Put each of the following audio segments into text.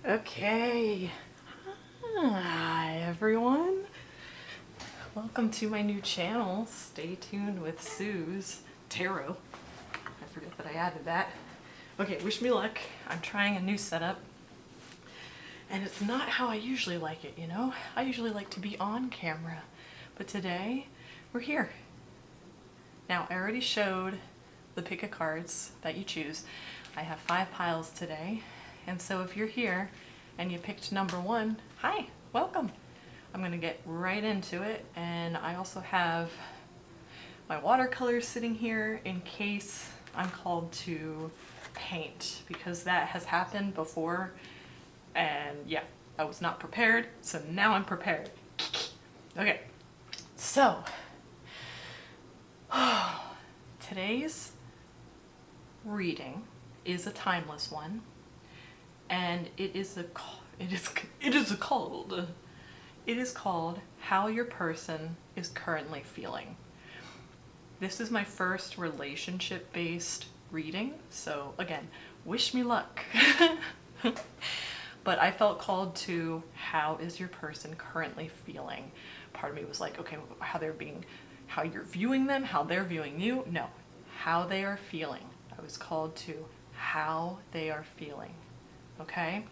Okay. Hi everyone. Welcome to my new channel. Stay tuned with Sooz Tarot. I forget that I added that. Okay, wish me luck. I'm trying a new setup. And it's not how I usually like it, you know? I usually like to be on camera. But today, we're here. Now, I already showed the pick of cards that you choose. I have 5 piles today. And so if you're here and you picked number 1, hi, welcome. I'm gonna get right into it. And I also have my watercolors sitting here in case I'm called to paint, because that has happened before. And yeah, I was not prepared, so now I'm prepared. Okay, so today's reading is a timeless one, and it is called How Your Person is Currently Feeling. This is my first relationship-based reading, so again, wish me luck. But I felt called to, how is your person currently feeling? Part of me was like, okay, how you're viewing them, how they're viewing you. No, how they are feeling. I was called to how they are feeling. Okay?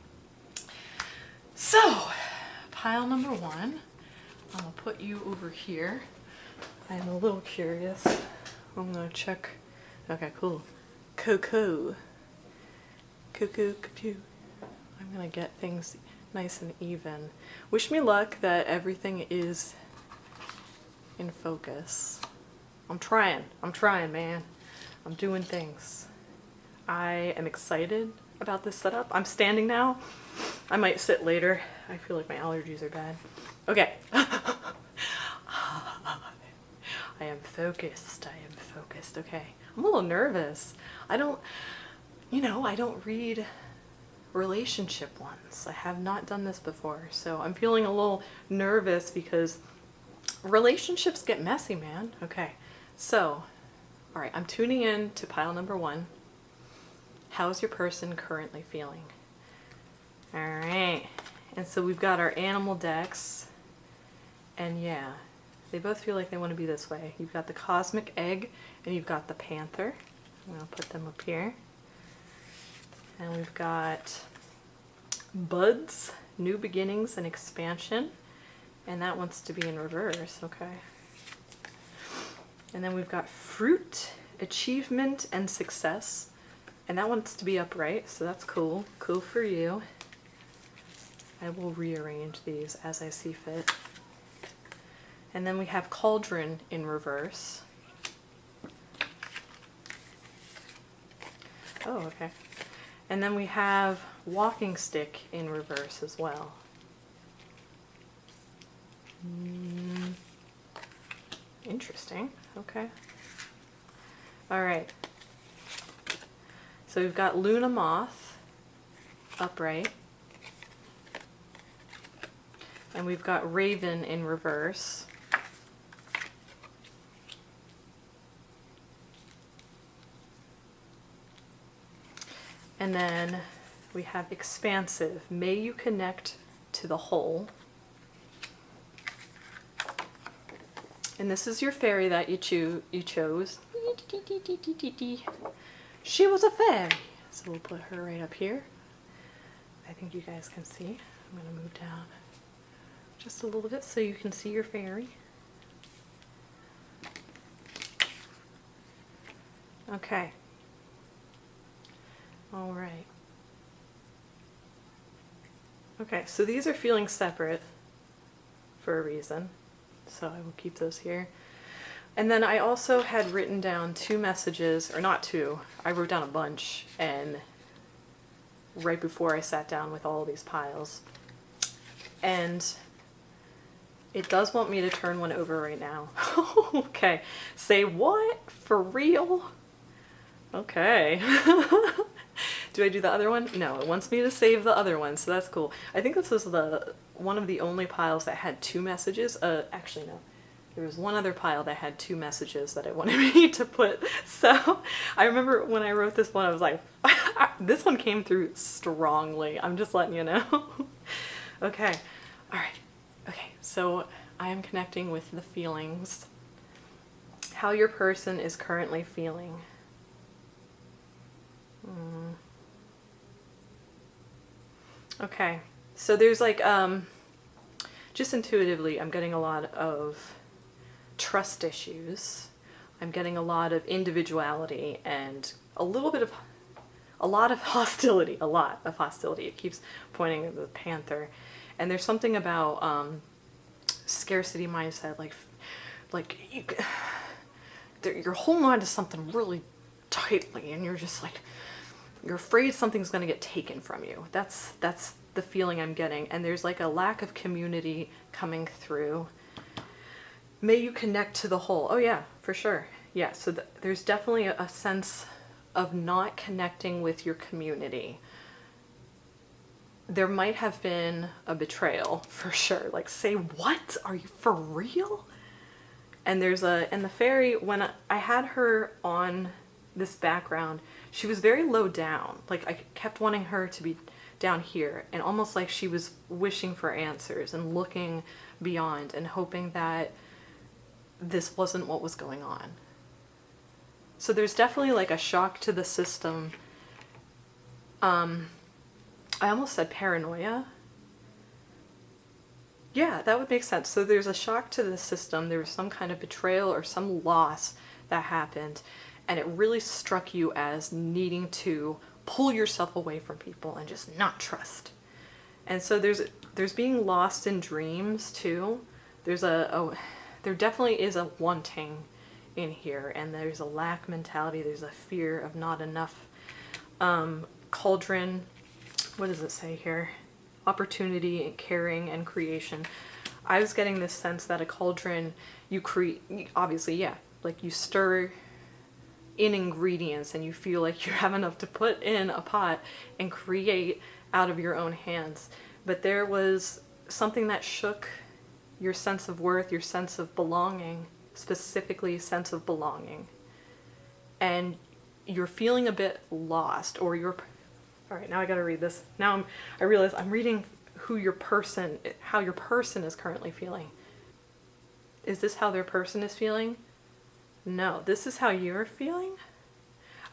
So, pile number 1, I'm gonna put you over here. I'm a little curious. I'm gonna check. Okay, cool. Cuckoo. I'm gonna get things nice and even. Wish me luck that everything is in focus. I'm trying, man. I'm doing things. I am excited about this setup. I'm standing now. I might sit later. I feel like my allergies are bad. Okay. I am focused. Okay. I'm a little nervous. I don't read relationship ones. I have not done this before, so I'm feeling a little nervous because relationships get messy, man. Okay, so, all right, I'm tuning in to pile number 1. How's your person currently feeling? All right, and so we've got our animal decks, and yeah, they both feel like they want to be this way. You've got the cosmic egg, and you've got the panther. I'm gonna put them up here. And we've got buds, new beginnings and expansion. And that wants to be in reverse, okay. And then we've got fruit, achievement, and success. And that wants to be upright, so that's cool. Cool for you. I will rearrange these as I see fit. And then we have cauldron in reverse. Oh, okay. And then we have walking stick in reverse as well. Interesting. Okay. All right. So we've got Luna Moth upright. And we've got Raven in reverse. And then we have expansive. May you connect to the whole. And this is your fairy that you chose. She was a fairy. So we'll put her right up here. I think you guys can see. I'm going to move down just a little bit so you can see your fairy. Okay. All right. Okay, so these are feeling separate for a reason, so I will keep those here. And then I also had written down 2 messages, or not 2, I wrote down a bunch, and right before I sat down with all these piles. And it does want me to turn one over right now. Okay, say what? For real? Okay. Do I do the other one? No, it wants me to save the other one, so that's cool. I think this was one of the only piles that had 2 messages. Actually, no. There was one other pile that had 2 messages that it wanted me to put. So I remember when I wrote this one, I was like, This one came through strongly. I'm just letting you know. Okay. All right. Okay. So I am connecting with the feelings. How your person is currently feeling. Okay. So there's like, just intuitively, I'm getting a lot of trust issues. I'm getting a lot of individuality and a lot of hostility, It keeps pointing to the panther. And there's something about scarcity mindset, you're holding on to something really tightly and you're just like, you're afraid something's going to get taken from you. That's the feeling I'm getting. And there's like a lack of community coming through. May you connect to the whole. Oh yeah, for sure. Yeah, so there's definitely a sense of not connecting with your community. There might have been a betrayal, for sure. Like, say, what? Are you for real? And and the fairy, when I had her on this background, she was very low down. Like, I kept wanting her to be down here, and almost like she was wishing for answers and looking beyond and hoping that this wasn't what was going on. So there's definitely like a shock to the system. I almost said paranoia. Yeah, that would make sense. So there's a shock to the system. There was some kind of betrayal or some loss that happened, and it really struck you as needing to pull yourself away from people and just not trust. And so there's being lost in dreams too. There definitely is a wanting in here, and there's a lack mentality. There's a fear of not enough. Cauldron, what does it say here? Opportunity and caring and creation. I was getting this sense that a cauldron, you create, obviously, yeah, like you stir in ingredients and you feel like you have enough to put in a pot and create out of your own hands. But there was something that shook your sense of worth, your sense of belonging, specifically sense of belonging. And you're feeling a bit lost, or all right, now I gotta read this. Now I realize I'm reading how your person is currently feeling. Is this how their person is feeling? No, this is how you're feeling?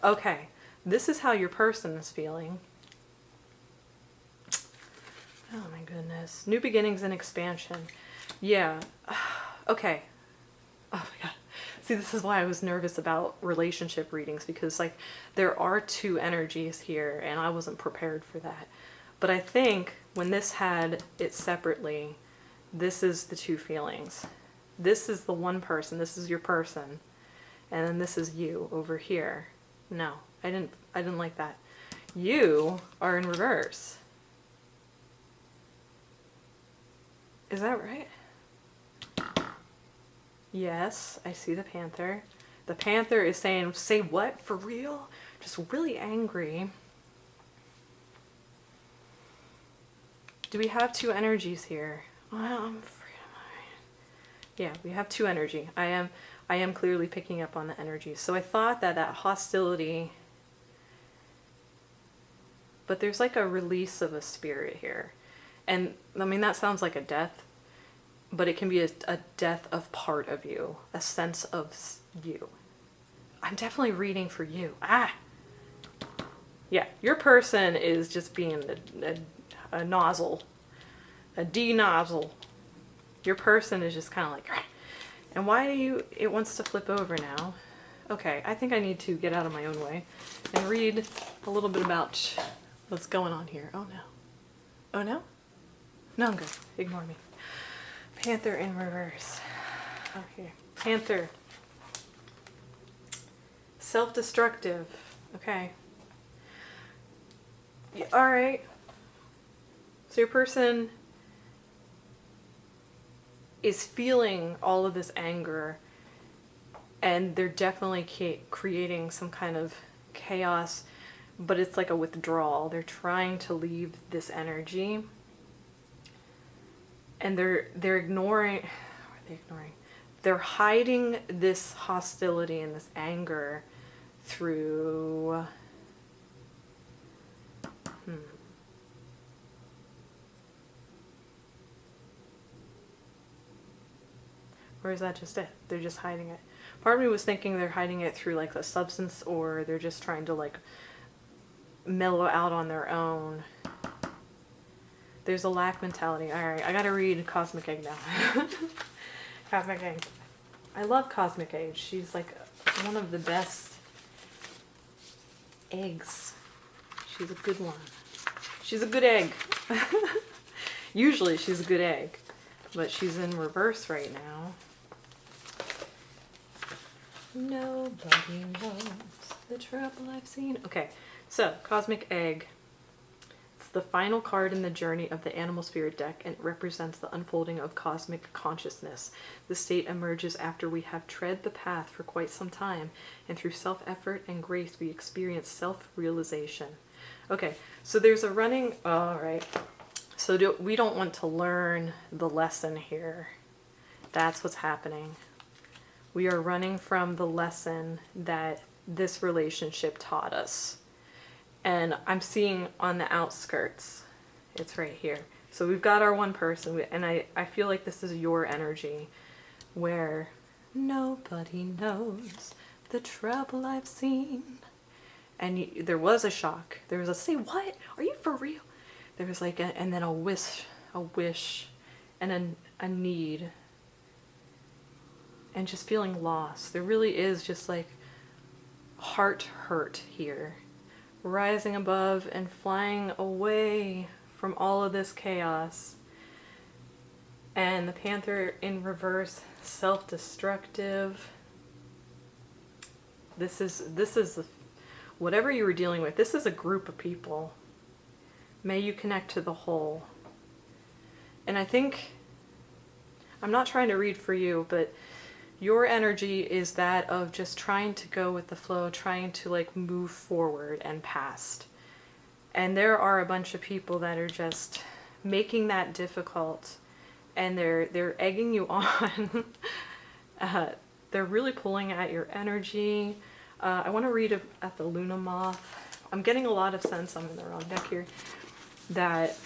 Okay, this is how your person is feeling. Oh my goodness. New beginnings and expansion. Yeah. Okay. Oh my god. See, this is why I was nervous about relationship readings, because like there are two energies here and I wasn't prepared for that. But I think when this had it separately, this is the two feelings. This is the one person, this is your person, and then this is you over here. No, I didn't like that. You are in reverse. Is that right? Yes, I see the panther. The panther is saying, say what? For real? Just really angry. Do we have two energies here? Well, I'm afraid of mine. Yeah, we have two energy. I am clearly picking up on the energy. So I thought that hostility, but there's like a release of a spirit here. And I mean, that sounds like a death, but it can be a death of part of you, a sense of you. I'm definitely reading for you. Yeah, your person is just being a nozzle, a D-nozzle. Your person is just kind of like, and why it wants to flip over now. Okay, I think I need to get out of my own way and read a little bit about what's going on here. Oh no. Oh no? No, I'm good. Ignore me. Panther in reverse. Okay. Panther. Self-destructive. Okay. Yeah, alright. So your person is feeling all of this anger, and they're definitely creating some kind of chaos, but it's like a withdrawal. They're trying to leave this energy. And they're ignoring, what are they ignoring? They're hiding this hostility and this anger through Or is that just it? They're just hiding it. Part of me was thinking they're hiding it through like a substance, or they're just trying to like mellow out on their own. There's a lack mentality. Alright, I gotta read Cosmic Egg now. Cosmic Egg. I love Cosmic Egg. She's like one of the best eggs. She's a good one. She's a good egg. Usually she's a good egg. But she's in reverse right now. Nobody knows the trouble I've seen. Okay, so Cosmic Egg. It's the final card in the journey of the Animal Spirit deck, and it represents the unfolding of cosmic consciousness. The state emerges after we have tread the path for quite some time, and through self-effort and grace we experience self-realization. Okay, so there's a running... Alright. So we don't want to learn the lesson here. That's what's happening. We are running from the lesson that this relationship taught us. And I'm seeing on the outskirts. It's right here. So we've got our one person, and I feel like this is your energy, where nobody knows the trouble I've seen. And there was a shock. There was a, say what? Are you for real? There was like and then a wish, and a need, and just feeling lost. There really is just like heart hurt here, rising above and flying away from all of this chaos. And the Panther in reverse, self-destructive. This is whatever you were dealing with. This is a group of people. May you connect to the whole. And I think, I'm not trying to read for you, but your energy is that of just trying to go with the flow, trying to like move forward and past. And there are a bunch of people that are just making that difficult, and they're egging you on. They're really pulling at your energy. I want to read at the Luna Moth. I'm getting a lot of sense, I'm in the wrong deck here, that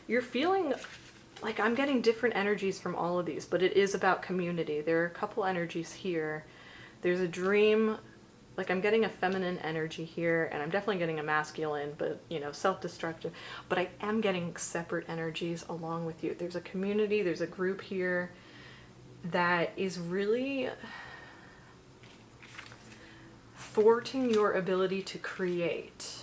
you're feeling like, I'm getting different energies from all of these, but it is about community. There are a couple energies here. There's a dream, like I'm getting a feminine energy here, and I'm definitely getting a masculine, but you know, self-destructive. But I am getting separate energies along with you. There's a community, there's a group here that is really thwarting your ability to create.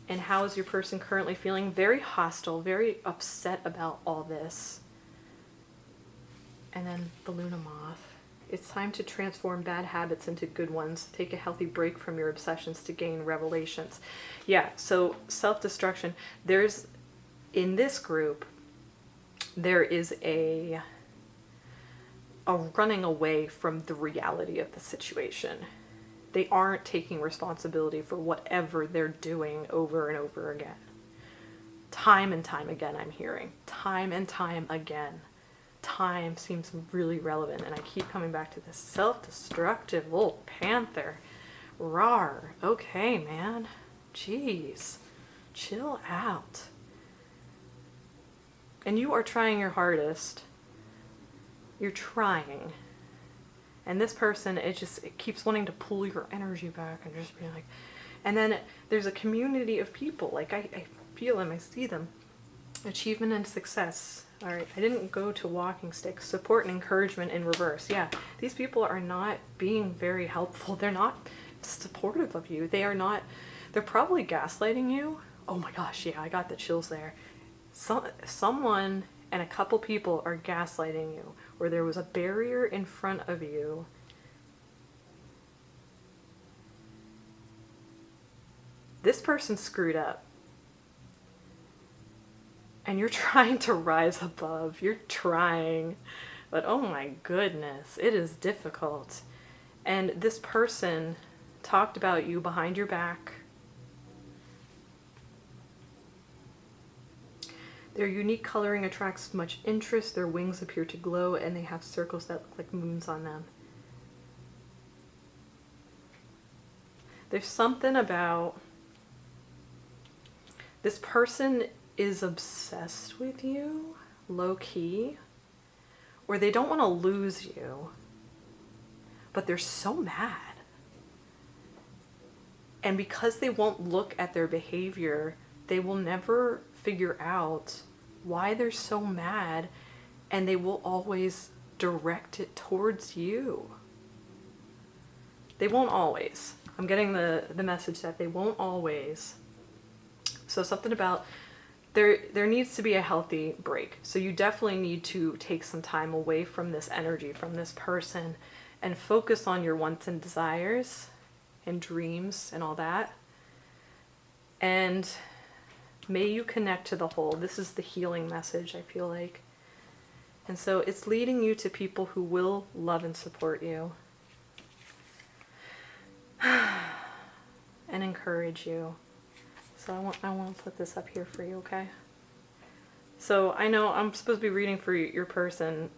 And how is your person currently feeling? Very hostile, very upset about all this. And then the Luna Moth. It's time to transform bad habits into good ones. Take a healthy break from your obsessions to gain revelations. Yeah, so self-destruction. There's, in this group, there is a running away from the reality of the situation. They aren't taking responsibility for whatever they're doing over and over again. Time and time again, I'm hearing. Time and time again. Time seems really relevant, and I keep coming back to this self-destructive little panther. Rawr. Okay, man. Jeez. Chill out. And you are trying your hardest. You're trying. And this person, it keeps wanting to pull your energy back and just be like, and then there's a community of people, like I feel them, I see them. Achievement and success. All right, I didn't go to walking sticks. Support and encouragement in reverse. Yeah, these people are not being very helpful. They're not supportive of you. They are not, they're probably gaslighting you. Oh my gosh, yeah, I got the chills there. Someone and a couple people are gaslighting you, where there was a barrier in front of you. This person screwed up. And you're trying to rise above. You're trying. But oh my goodness, it is difficult. And this person talked about you behind your back. Their unique coloring attracts much interest. Their wings appear to glow, and they have circles that look like moons on them. There's something about This person is obsessed with you, low key, or they don't want to lose you, but they're so mad. And because they won't look at their behavior, they will never figure out why they're so mad, and they will always direct it towards you. They won't always. I'm getting the message that they won't always. So something about there needs to be a healthy break. So you definitely need to take some time away from this energy, from this person, and focus on your wants and desires and dreams and all that. And may you connect to the whole. This is the healing message, I feel like. And so it's leading you to people who will love and support you and encourage you. So I want to put this up here for you, okay? So I know I'm supposed to be reading for your person.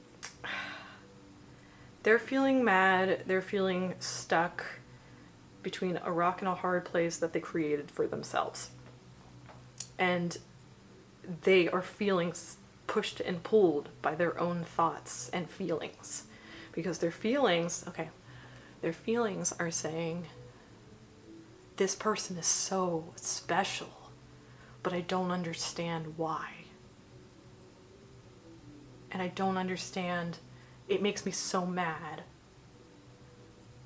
They're feeling mad. They're feeling stuck between a rock and a hard place that they created for themselves. And they are feeling pushed and pulled by their own thoughts and feelings. Because their feelings are saying, this person is so special, but I don't understand why. And I don't understand, it makes me so mad.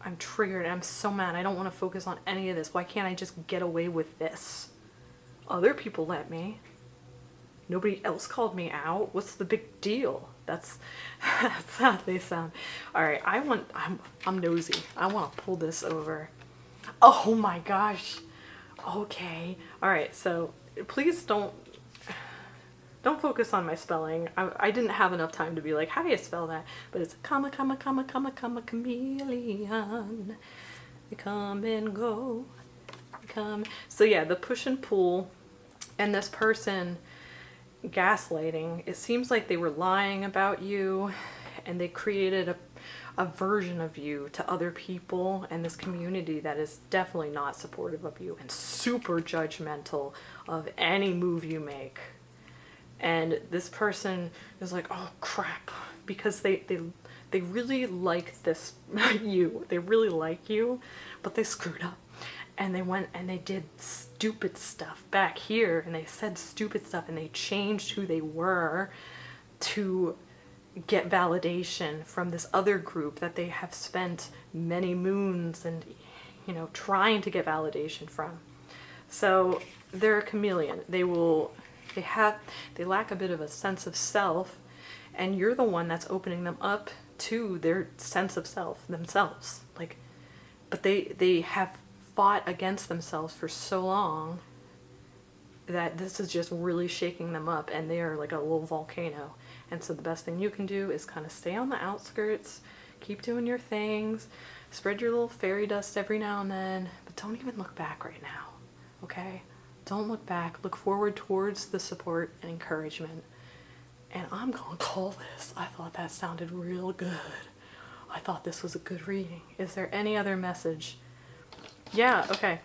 I'm triggered, I'm so mad, I don't want to focus on any of this. Why can't I just get away with this? Other people let me. Nobody else called me out. What's the big deal? That's how they sound. Alright, I'm nosy. I want to pull this over. Oh my gosh. Okay. Alright, so please don't focus on my spelling. I didn't have enough time to be like, how do you spell that? But it's comma, comma, comma, comma, comma, chameleon. They come and go. They come. So yeah, the push and pull and this person gaslighting, it seems like they were lying about you and they created a version of you to other people and this community that is definitely not supportive of you and super judgmental of any move you make. And this person is like, oh crap, because they really like this you. They really like you, but they screwed up. And they went and they did stupid stuff back here, and they said stupid stuff, and they changed who they were to get validation from this other group that they have spent many moons and, trying to get validation from. So they're a chameleon. They lack a bit of a sense of self, and you're the one that's opening them up to their sense of self themselves. But they have fought against themselves for so long that this is just really shaking them up, and they are like a little volcano. And so the best thing you can do is kind of stay on the outskirts, keep doing your things, spread your little fairy dust every now and then, but don't even look back right now, okay? Don't look back. Look forward towards the support and encouragement. And I'm gonna call this. I thought that sounded real good. I thought this was a good reading. Is there any other message? Yeah, okay.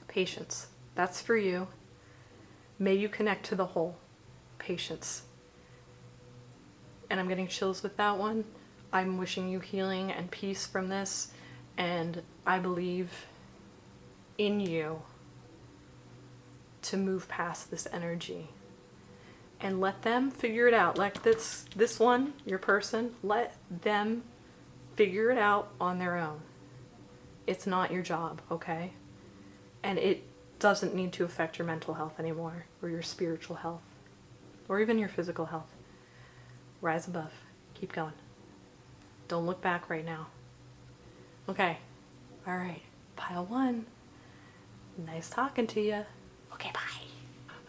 Patience. That's for you. May you connect to the whole. Patience. And I'm getting chills with that one. I'm wishing you healing and peace from this. And I believe in you to move past this energy. And let them figure it out. Like this one, your person, let them figure it out on their own. It's not your job, okay? And it doesn't need to affect your mental health anymore, or your spiritual health, or even your physical health. Rise above. Keep going. Don't look back right now. Okay. All right. Pile 1. Nice talking to you. Okay, bye.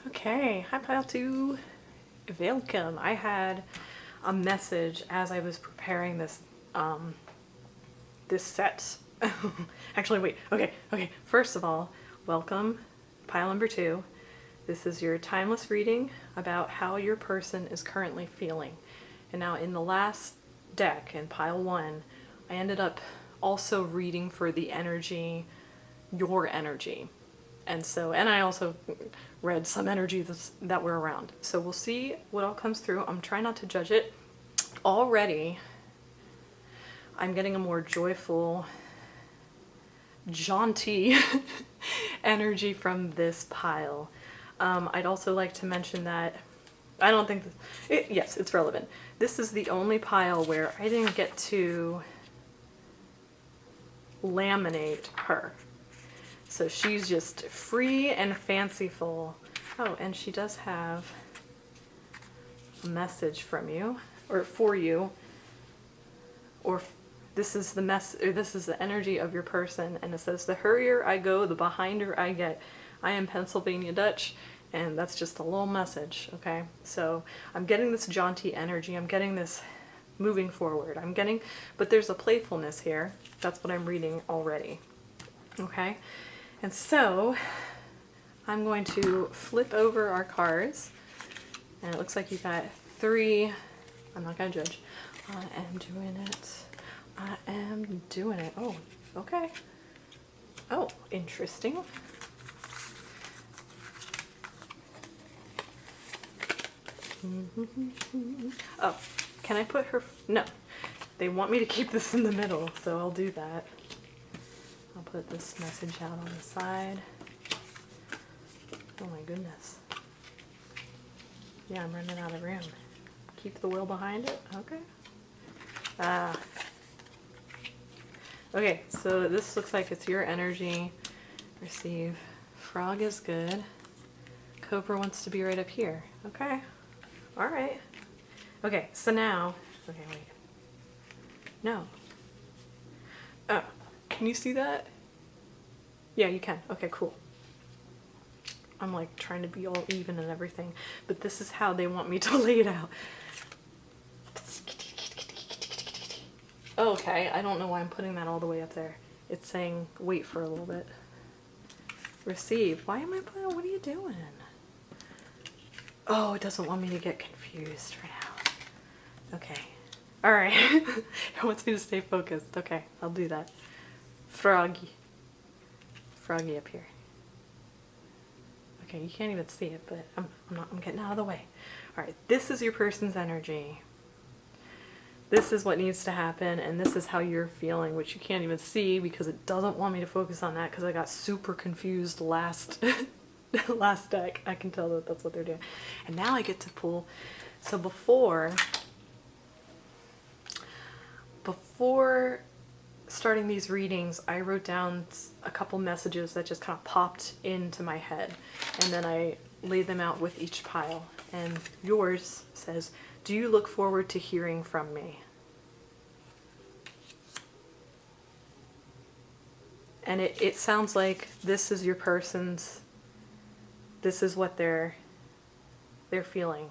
Okay. Hi, Pile 2. Welcome. I had a message as I was preparing this this set. Actually, wait. Okay. First of all, welcome, pile number 2. This is your timeless reading about how your person is currently feeling. And now in the last deck, in pile 1, I ended up also reading for the energy, your energy. And I also read some energy that were around. So we'll see what all comes through. I'm trying not to judge it. Already, I'm getting a more joyful, jaunty energy from this pile. I'd also like to mention that I don't think yes, it's relevant. This is the only pile where I didn't get to laminate her. So she's just free and fanciful. Oh, and she does have a message from you, or for you, or this is the energy of your person, and it says, the hurrier I go, the behinder I get. I am Pennsylvania Dutch, and that's just a little message, okay? So I'm getting this jaunty energy, I'm getting this moving forward, but there's a playfulness here. That's what I'm reading already, okay? And so I'm going to flip over our cards, and it looks like you got 3. I'm not gonna judge. I am doing it. I am doing it. Oh, okay. Oh, interesting. Oh, can I put her? No, they want me to keep this in the middle, so I'll do that. I'll put this message out on the side. Oh my goodness. Yeah, I'm running out of room. Keep the will behind it. Okay. Okay, so this looks like it's your energy. Receive. Frog is good. Cobra wants to be right up here. Okay. All right. Okay, so now, okay, wait. No. Oh, can you see that? Yeah, you can. Okay, cool. I'm like trying to be all even and everything, but this is how they want me to lay it out. Okay, I don't know why I'm putting that all the way up there. It's saying wait for a little bit. Receive. Why am I putting, what are you doing? Oh, it doesn't want me to get confused right now. Okay. All right. It wants me to stay focused. Okay, I'll do that. Froggy. Froggy up here. Okay, you can't even see it, but I'm getting out of the way. All right, this is your person's energy. This is what needs to happen, and this is how you're feeling, which you can't even see because it doesn't want me to focus on that because I got super confused last last deck. I can tell that that's what they're doing. And now I get to pull. So before starting these readings, I wrote down a couple messages that just kind of popped into my head, and then I laid them out with each pile. And yours says, do you look forward to hearing from me? And it sounds like this is your person's, this is what they're feeling.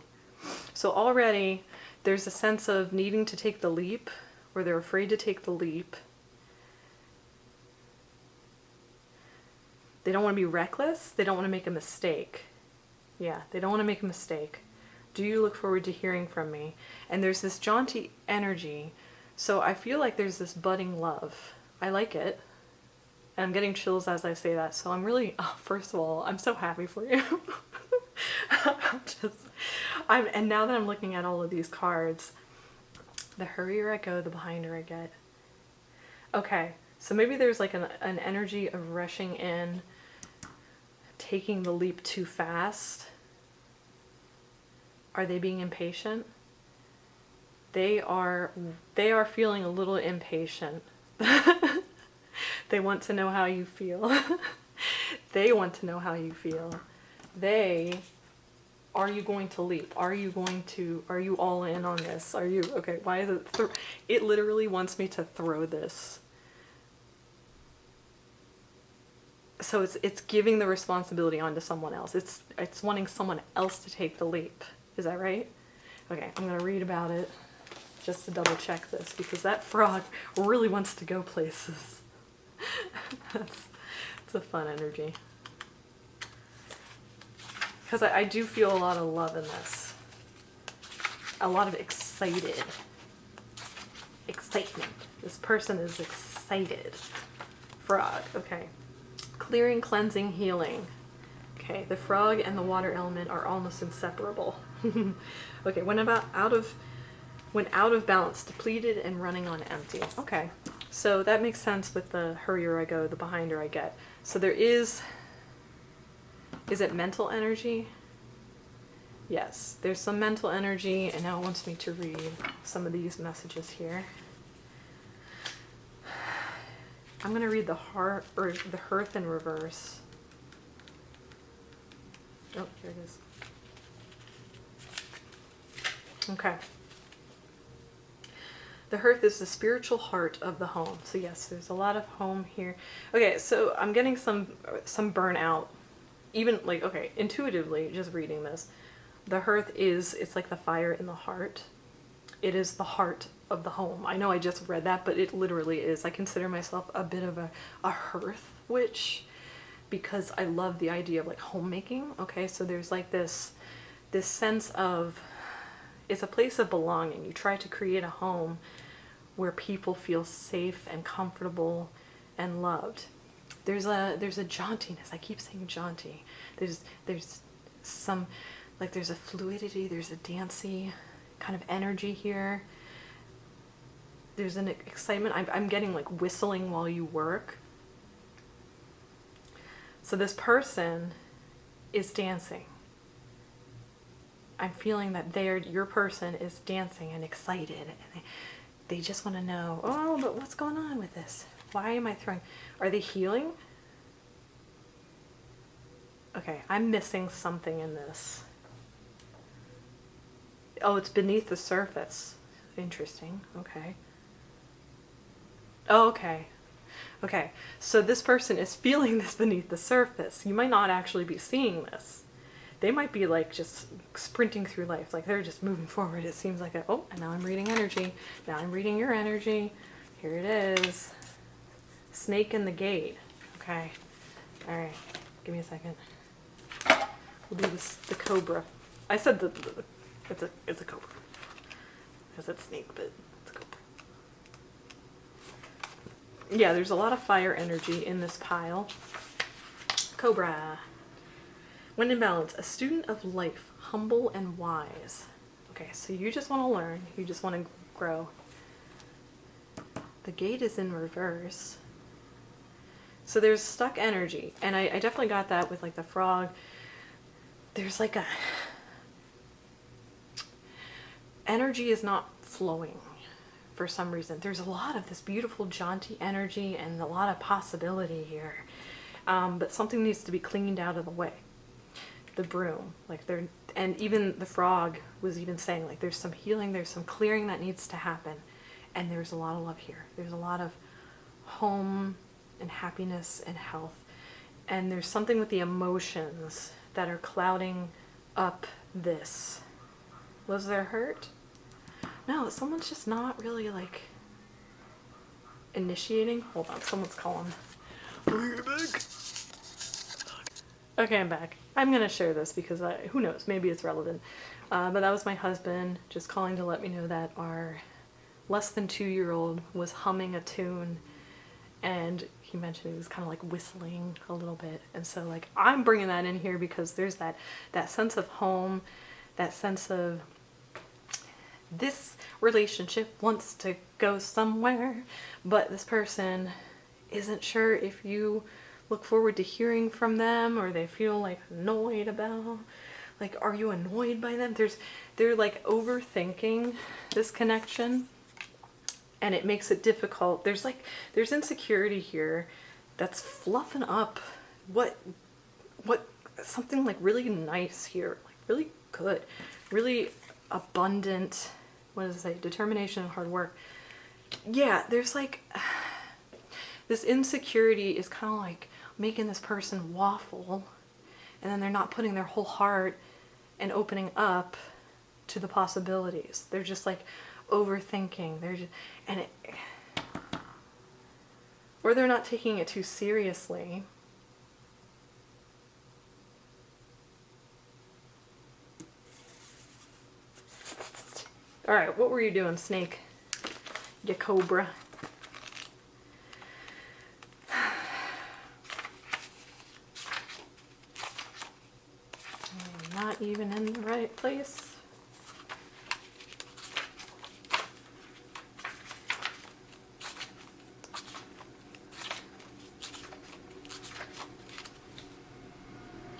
So already there's a sense of needing to take the leap, or they're afraid to take the leap. They don't want to be reckless. They don't want to make a mistake. Yeah, they don't want to make a mistake. Do you look forward to hearing from me? And there's this jaunty energy. So I feel like there's this budding love. I like it. And I'm getting chills as I say that. So I'm really, first of all, I'm so happy for you. And now that I'm looking at all of these cards, the hurrier I go, the behinder I get. Okay, so maybe there's like an energy of rushing in, taking the leap too fast. Are they being impatient? They are feeling a little impatient. They want to know how you feel. They want to know how you feel. Are you going to leap? Are you all in on this? Okay, why is it, it literally wants me to throw this. So it's giving the responsibility onto someone else. It's wanting someone else to take the leap. Is that right? Okay, I'm gonna read about it just to double check this, because that frog really wants to go places. It's a fun energy. Because I do feel a lot of love in this. A lot of excitement. This person is excited. Frog, okay. Clearing, cleansing, healing. Okay, the frog and the water element are almost inseparable. Okay, when out of balance, depleted, and running on empty. Okay, so that makes sense with the hurrier I go, the behinder I get. So there is it mental energy? Yes, there's some mental energy, and now it wants me to read some of these messages here. I'm going to read the hearth in reverse. Oh, here it is. Okay. The hearth is the spiritual heart of the home. So yes, there's a lot of home here. Okay, so I'm getting some burnout. Even like, okay, intuitively, just reading this. The hearth it's like the fire in the heart. It is the heart of the home. I know I just read that, but it literally is. I consider myself a bit of a hearth witch because I love the idea of like homemaking. Okay, so there's like this sense of, it's a place of belonging. You try to create a home where people feel safe and comfortable and loved. There's a jauntiness. I keep saying jaunty. There's some, like there's a fluidity, there's a dancey kind of energy here. There's an excitement. I'm getting like whistling while you work. So this person is dancing. I'm feeling that your person is dancing and excited, and they just want to know, oh, but what's going on with this? Why am I throwing? Are they healing? Okay, I'm missing something in this. Oh, it's beneath the surface. Interesting. Okay. Oh, okay. Okay, so this person is feeling this beneath the surface. You might not actually be seeing this. They might be like just sprinting through life, like they're just moving forward. It seems like, oh, and now I'm reading energy. Now I'm reading your energy. Here it is. Snake in the gate. Okay. All right. Give me a second. We'll do this, the cobra. I said it's a cobra. I said snake, but it's a cobra. Yeah, there's a lot of fire energy in this pile. Cobra. When in balance, a student of life, humble and wise. Okay, so you just want to learn. You just want to grow. The gate is in reverse. So there's stuck energy. And I definitely got that with like the frog. There's like energy is not flowing for some reason. There's a lot of this beautiful jaunty energy and a lot of possibility here. But something needs to be cleaned out of the way. The broom, and even the frog was even saying like there's some healing, there's some clearing that needs to happen, and there's a lot of love here. There's a lot of home and happiness and health, and there's something with the emotions that are clouding up this. Was there hurt? No, someone's just not really like initiating. Hold on, someone's calling. Okay, I'm back. I'm going to share this because who knows, maybe it's relevant. But that was my husband just calling to let me know that our less than 2-year-old was humming a tune, and he mentioned he was kind of like whistling a little bit. And so like I'm bringing that in here because there's that sense of home, that sense of this relationship wants to go somewhere, but this person isn't sure if you look forward to hearing from them, or they feel like annoyed about, like, are you annoyed by them? They're like overthinking this connection, and it makes it difficult. There's insecurity here that's fluffing up what something like really nice here, like really good, really abundant, what does it say? Determination and hard work. Yeah, there's like this insecurity is kind of like making this person waffle, and then they're not putting their whole heart and opening up to the possibilities. They're just like overthinking. Or they're not taking it too seriously. All right, what were you doing, snake? You cobra. even in the right place?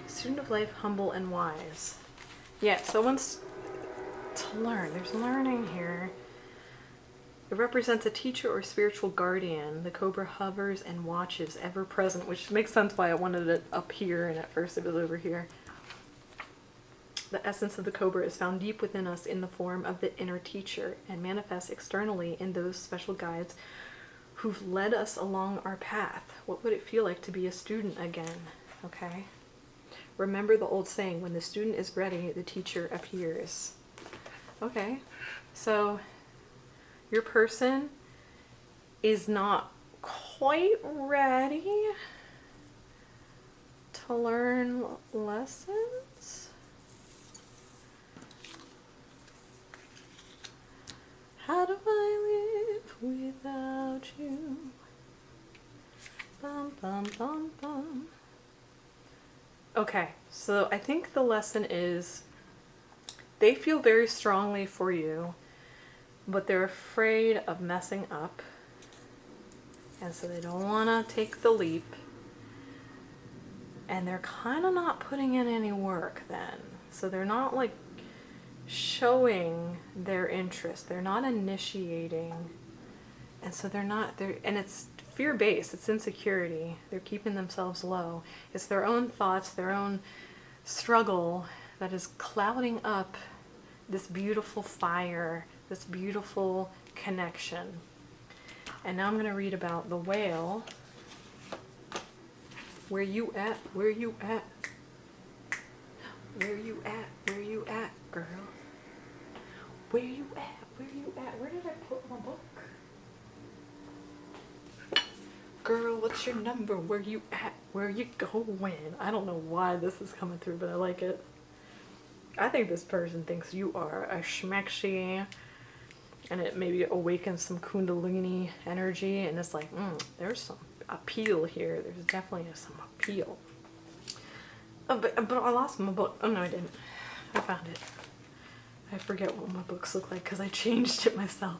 Student of life, humble and wise. Yeah, so wants to learn. There's learning here. It represents a teacher or spiritual guardian. The cobra hovers and watches, ever present, which makes sense why I wanted it up here and at first it was over here. The essence of the cobra is found deep within us in the form of the inner teacher and manifests externally in those special guides who've led us along our path. What would it feel like to be a student again? Okay. Remember the old saying, when the student is ready, the teacher appears. Okay, so your person is not quite ready to learn lessons. How do I live without you? Bum, bum, bum, bum. Okay, so I think the lesson is they feel very strongly for you, but they're afraid of messing up. And so they don't want to take the leap. And they're kind of not putting in any work then. So they're not like showing their interest. They're not initiating. And so and it's fear-based, it's insecurity. They're keeping themselves low. It's their own thoughts, their own struggle that is clouding up this beautiful fire, this beautiful connection. And now I'm going to read about the whale. Where you at? Where you at? Where you at? Where you at, girl? Where you at? Where you at? Where did I put my book? Girl, what's your number? Where you at? Where you going? I don't know why this is coming through, but I like it. I think this person thinks you are a schmexy, and it maybe awakens some kundalini energy, and it's like, there's some appeal here. There's definitely some appeal. Oh, but I lost my book. Oh no, I didn't. I found it. I forget what my books look like because I changed it myself.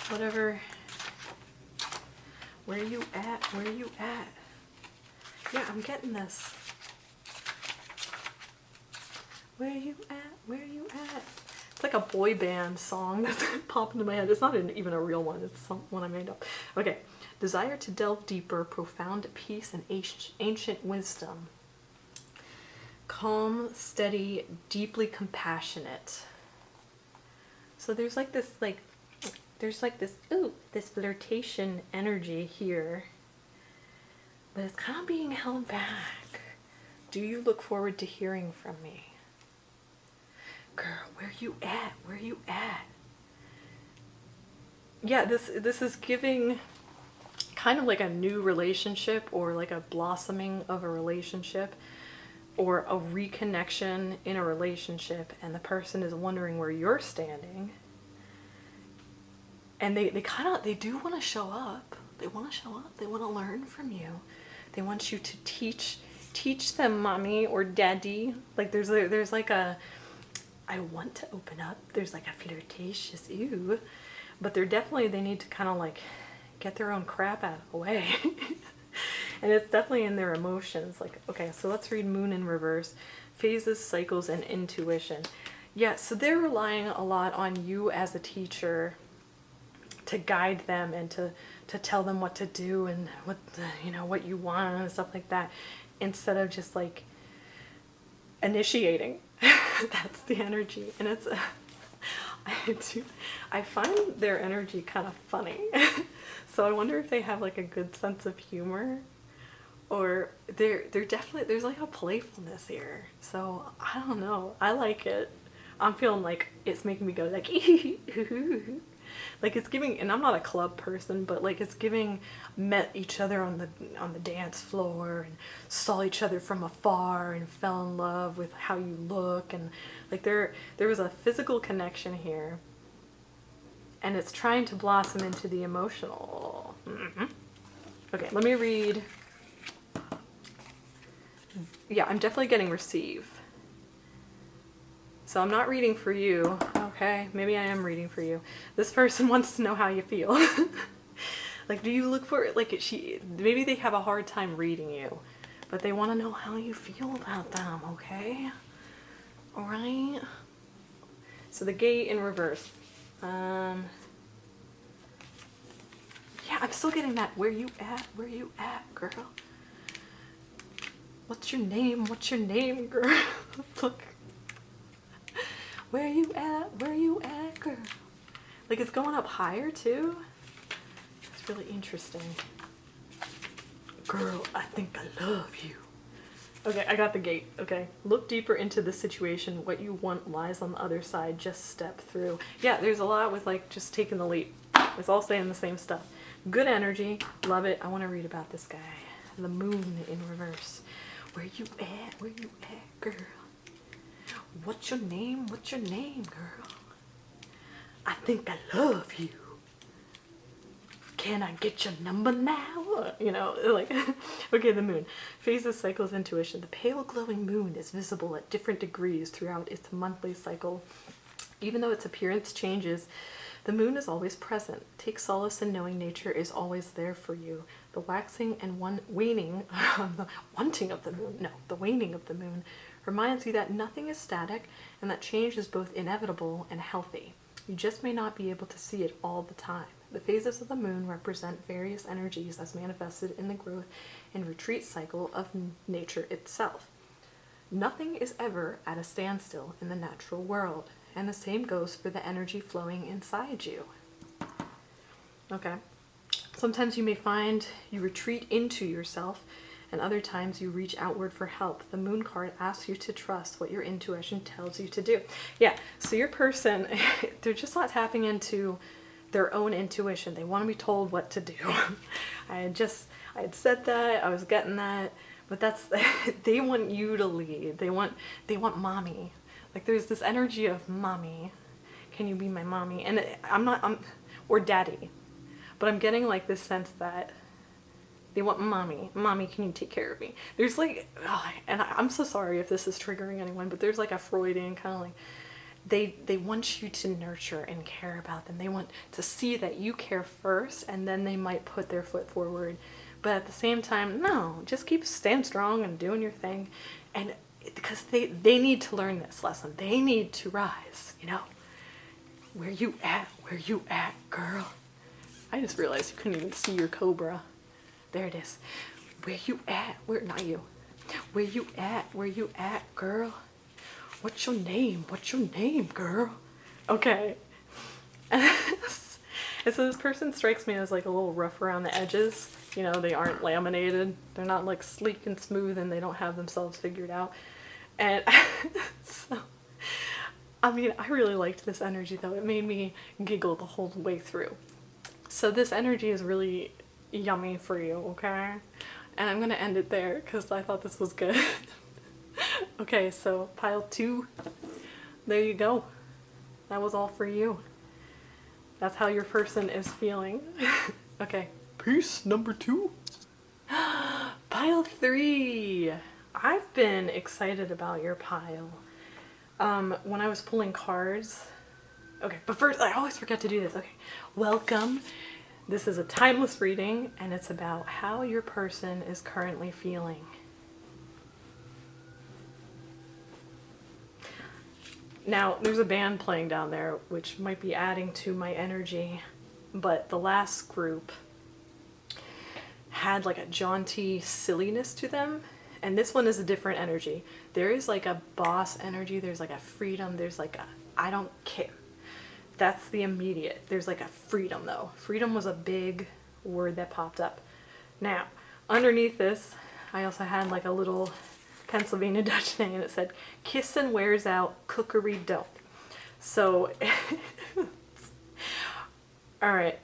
Whatever. Where you at? Where you at? Yeah, I'm getting this. Where you at? Where you at? It's like a boy band song that's popping into my head. It's not even a real one. It's one I made up. Okay. Desire to delve deeper, profound peace and ancient wisdom. Calm, steady, deeply compassionate. So there's this flirtation energy here. But it's kind of being held back. Do you look forward to hearing from me? Girl, where you at? Where you at? Yeah, this is giving kind of like a new relationship, or like a blossoming of a relationship, or a reconnection in a relationship, and the person is wondering where you're standing. And they do want to show up. They want to show up. They want to learn from you. They want you to teach them, mommy or daddy. Like there's like a, I want to open up. There's like a flirtatious ew, but they need to kind of like get their own crap out of the way. And it's definitely in their emotions. Like, okay, so let's read Moon in reverse. Phases, cycles, and intuition. Yeah, so they're relying a lot on you as a teacher to guide them and to tell them what to do and what you want and stuff like that, instead of just like initiating. That's the energy. And it's I find their energy kind of funny. So I wonder if they have like a good sense of humor, or they're definitely, there's like a playfulness here. So I don't know. I like it. I'm feeling like it's making me go like like it's giving, and I'm not a club person, but like it's giving, met each other on the dance floor and saw each other from afar and fell in love with how you look, and like there was a physical connection here, and it's trying to blossom into the emotional. Okay, let me read yeah, I'm definitely getting receive. So I'm not reading for you, okay? Maybe I am reading for you. This person wants to know how you feel. Like, do you look for it? Like, maybe they have a hard time reading you, but they want to know how you feel about them, okay? All right. So the gate in reverse. Yeah, I'm still getting that. Where you at? Where you at, girl? What's your name? What's your name, girl? Look. Where you at? Where you at, girl? Like, it's going up higher too. It's really interesting. Girl, I think I love you. Okay, I got the gate. Okay. Look deeper into the situation. What you want lies on the other side. Just step through. Yeah, there's a lot with like just taking the leap. It's all saying the same stuff. Good energy. Love it. I want to read about this guy. The moon in reverse. Where you at? Where you at, girl? What's your name? What's your name, girl? I think I love you. Can I get your number now? You know, like, okay, the moon. Phases, cycles, intuition. The pale glowing moon is visible at different degrees throughout its monthly cycle. Even though its appearance changes, the moon is always present. Take solace in knowing nature is always there for you. The waxing and waning, the wanting of the moon, no, the waning of the moon reminds you that nothing is static and that change is both inevitable and healthy. You just may not be able to see it all the time. The phases of the moon represent various energies as manifested in the growth and retreat cycle of nature itself. Nothing is ever at a standstill in the natural world, and the same goes for the energy flowing inside you. Okay. Sometimes you may find you retreat into yourself, and other times you reach outward for help. The moon card asks you to trust what your intuition tells you to do. Yeah, so your person, they're just not tapping into their own intuition. They want to be told what to do. I had said that, I was getting that, but that's, they want you to lead. They want mommy. Like, there's this energy of mommy. Can you be my mommy? And or daddy. But I'm getting like this sense that they want mommy. Mommy, can you take care of me? There's like, and I'm so sorry if this is triggering anyone, but there's like a Freudian kind of like, they want you to nurture and care about them. They want to see that you care first, and then they might put their foot forward. But at the same time, no, just stand strong and doing your thing. And because they need to learn this lesson. They need to rise, you know? Where you at? Where you at, girl? I just realized you couldn't even see your cobra. There it is. Where you at? Not you. Where you at? Where you at, girl? What's your name? What's your name, girl? Okay. And so this person strikes me as like a little rough around the edges. You know, they aren't laminated. They're not like sleek and smooth, and they don't have themselves figured out. And so, I mean, I really liked this energy though. It made me giggle the whole way through. So this energy is really yummy for you, okay? And I'm gonna end it there because I thought this was good. Okay, so pile 2, there you go. That was all for you. That's how your person is feeling. Okay, piece number 2. Pile 3. I've been excited about your pile. When I was pulling cards. Okay, but first, I always forget to do this. Okay, welcome. This is a timeless reading, and it's about how your person is currently feeling. Now, there's a band playing down there, which might be adding to my energy, but the last group had like a jaunty silliness to them, and this one is a different energy. There is like a boss energy, there's like a freedom, there's like a I don't care. That's the immediate. There's like a freedom though. Freedom was a big word that popped up. Now, underneath this, I also had like a little Pennsylvania Dutch thing, and it said, "Kissin' wears out, cookery don't." So, alright.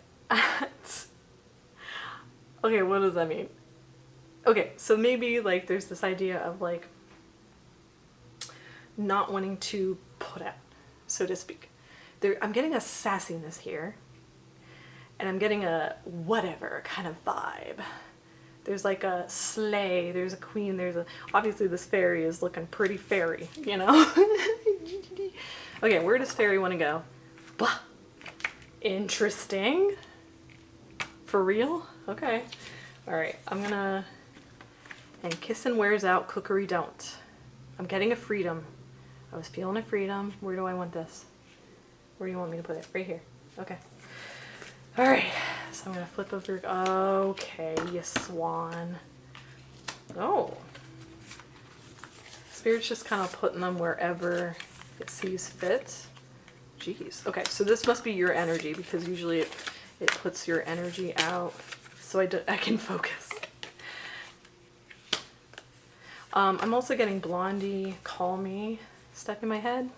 Okay, what does that mean? Okay, so maybe like there's this idea of like not wanting to put out, so to speak. I'm getting a sassiness here, and I'm getting a whatever kind of vibe. There's like a sleigh, there's a queen, obviously this fairy is looking pretty fairy, you know? Okay, where does fairy want to go? Bah! Interesting. For real? Okay. Alright, I'm gonna... And kissing wears out, cookery don't. I'm getting a freedom. I was feeling a freedom. Where do I want this? Where do you want me to put it? Right here. Okay. Alright, so I'm gonna flip over. Okay, you swan. Oh. Spirit's just kind of putting them wherever it sees fit. Jeez. Okay, so this must be your energy because usually it puts your energy out so I can focus. I'm also getting Blondie, Call Me stuck in my head.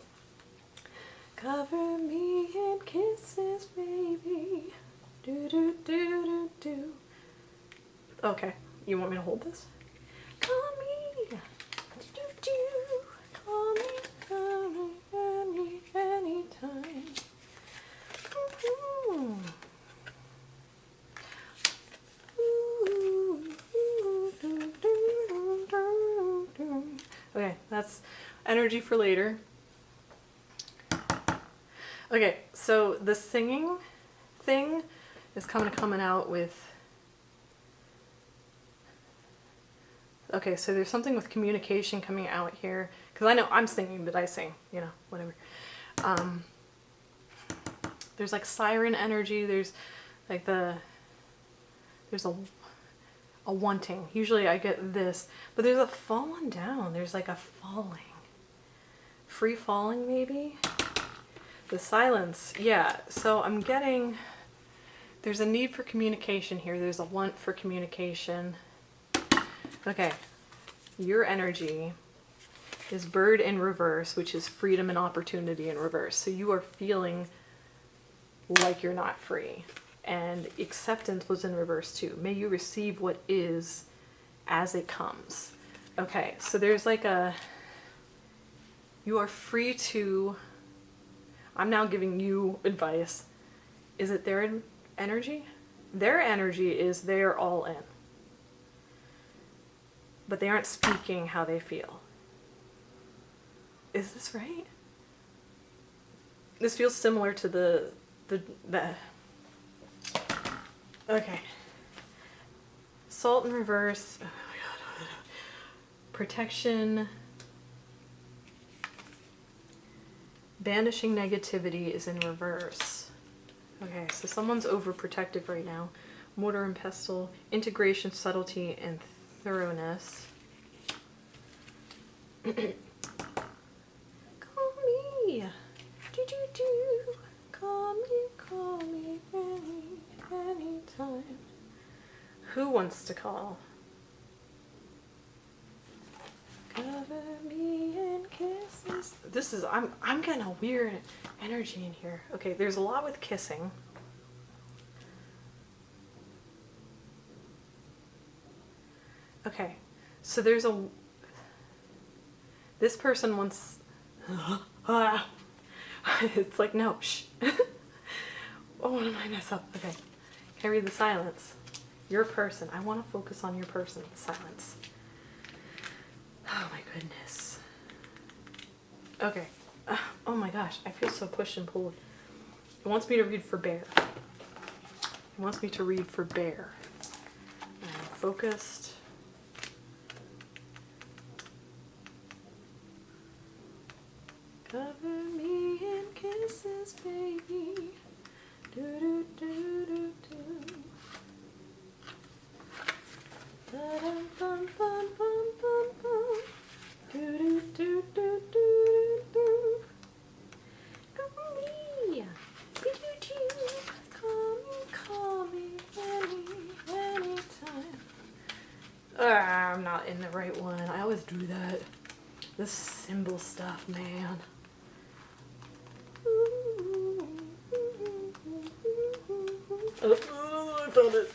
Cover me in kisses, baby. Do do do do do. Okay, you want me to hold this? Call me, do do do. Call me anytime. Ooh. Okay, that's energy for later. Okay, so the singing thing is coming out with... Okay, so there's something with communication coming out here. Because I know I'm singing, but I sing, you know, whatever. There's like siren energy, there's like there's a wanting. Usually I get this, but there's a falling down. There's like a falling. Free falling, maybe? The silence, yeah. So I'm getting, there's a need for communication here. There's a want for communication. Okay, your energy is bird in reverse, which is freedom and opportunity in reverse. So you are feeling like you're not free. And acceptance was in reverse too. May you receive what is as it comes. Okay, so there's like a, you are free to, I'm now giving you advice. Is it their energy? Their energy is they're all in. But they aren't speaking how they feel. Is this right? This feels similar to the okay. Salt in reverse. Oh my god. Protection. Banishing negativity is in reverse. Okay, so someone's overprotective right now. Mortar and pestle. Integration, subtlety, and thoroughness. Call me. Do do do. Call me anytime. Who wants to call? Cover me in kisses. This is, I'm getting a weird energy in here. Okay, there's a lot with kissing. Okay, so there's this person wants, it's like, no, shh. Oh, what did I mess up? Okay, can I read the silence? Your person, I want to focus on your person, silence. Oh my goodness. Okay, oh my gosh, I feel so pushed and pulled. It wants me to read for bear. It wants me to read for bear. I'm focused. Cover me in kisses, baby. Do do do do do. Da dum bum bum bum bum bum. Do do do do do do. Call me, do do do. Call me anytime. I'm not in the right one. I always do that. This symbol stuff, man. Oh, I found it.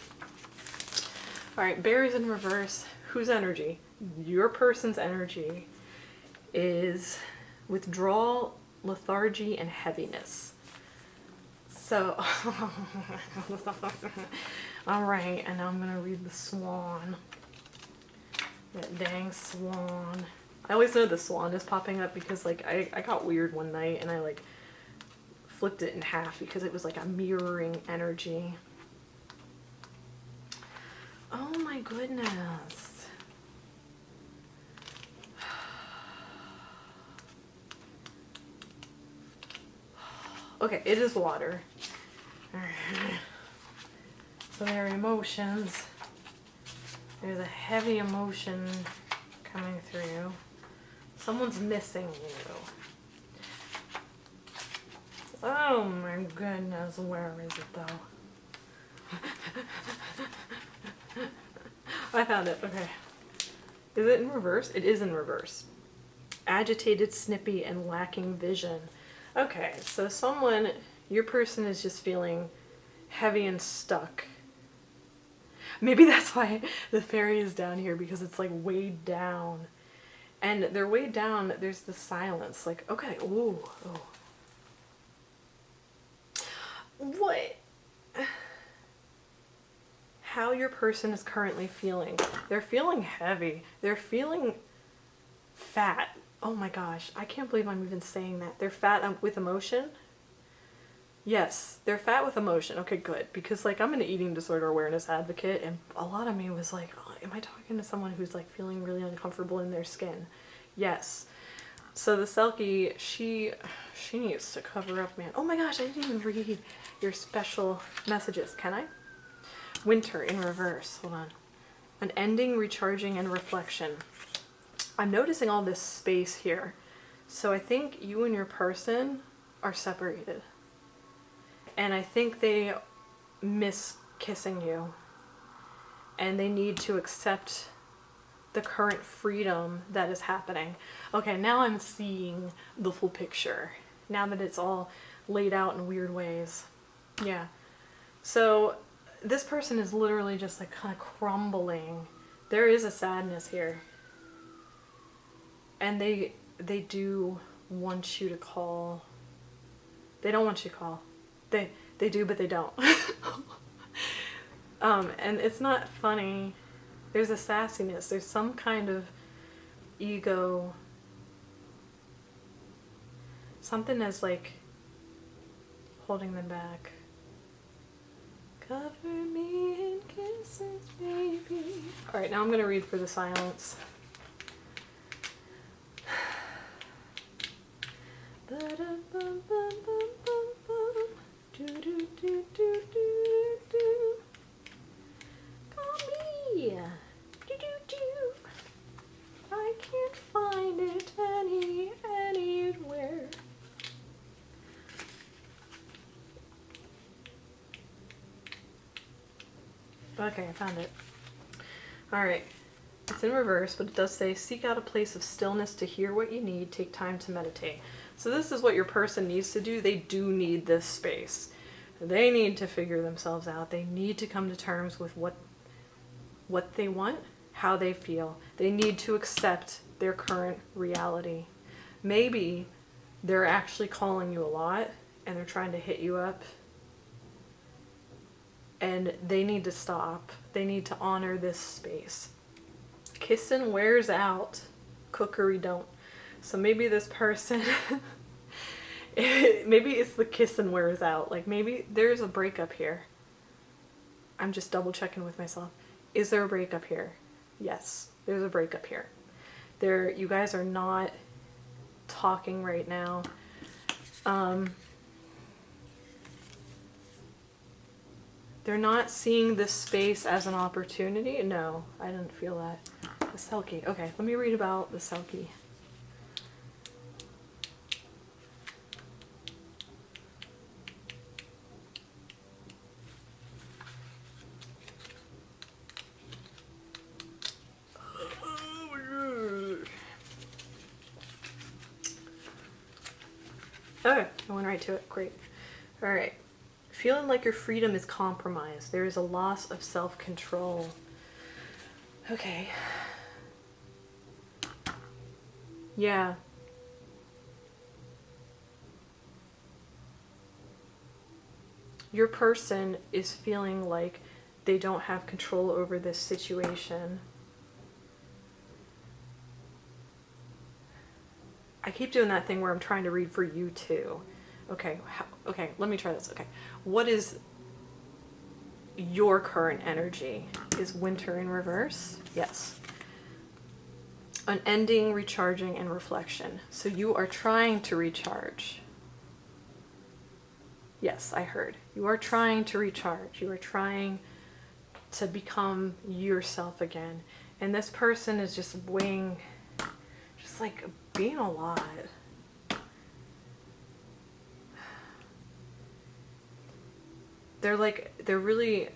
Alright, bears in reverse. Whose energy? Your person's energy is withdrawal, lethargy, and heaviness. So, all right, and now I'm gonna read the swan. That dang swan. I always know the swan is popping up because like I got weird one night and I like flipped it in half because it was like a mirroring energy. Oh my goodness. Okay, it is water. So there are emotions. There's a heavy emotion coming through. Someone's missing you. Oh my goodness, where is it though? I found it, okay. Is it in reverse? It is in reverse. Agitated, snippy, and lacking vision. Okay, so your person is just feeling heavy and stuck. Maybe that's why the fairy is down here, because it's like weighed down. And they're weighed down, there's the silence. Like, okay, ooh, oh. What? How your person is currently feeling. They're feeling heavy. They're feeling fat. Oh my gosh, I can't believe I'm even saying that. They're fat with emotion. Yes, they're fat with emotion. Okay, good. Because like I'm an eating disorder awareness advocate, and a lot of me was like, oh, am I talking to someone who's like feeling really uncomfortable in their skin? Yes. So the Selkie, she needs to cover up, man. Oh my gosh, I didn't even read your special messages. Can I? Winter in reverse. Hold on. An ending, recharging, and reflection. I'm noticing all this space here. So I think you and your person are separated. And I think they miss kissing you. And they need to accept the current freedom that is happening. Okay, now I'm seeing the full picture. Now that it's all laid out in weird ways. Yeah. So this person is literally just like kind of crumbling. There is a sadness here. And they do want you to call. They don't want you to call. They do, but they don't. And it's not funny. There's a sassiness. There's some kind of ego. Something is like holding them back. Cover me in kisses, baby. Alright, now I'm going to read for the silence. Call me. I can't find it anywhere. Okay, I found it. Alright. It's in reverse, but it does say, seek out a place of stillness to hear what you need, take time to meditate. So this is what your person needs to do. They do need this space. They need to figure themselves out. They need to come to terms with what they want, how they feel. They need to accept their current reality. Maybe they're actually calling you a lot and they're trying to hit you up. And they need to stop. They need to honor this space. Kissing wears out. Cookery don't. So maybe this person, maybe it's the kissing wears out. Like maybe there's a breakup here. I'm just double checking with myself. Is there a breakup here? Yes, there's a breakup here. You guys are not talking right now. They're not seeing this space as an opportunity. No, I didn't feel that. The Selkie. Okay, let me read about the Selkie. Okay, I went right to it. Great. All right. Feeling like your freedom is compromised. There is a loss of self-control. Okay. Yeah. your person is feeling like they don't have control over this situation. I keep doing that thing where I'm trying to read for you too. Okay, okay, let me try this. Okay, what is your current energy? Is winter in reverse? Yes. An ending, recharging, and reflection. So you are trying to recharge. Yes, I heard. You are trying to recharge. You are trying to become yourself again. And this person is just weighing, just like being a lot. They're really,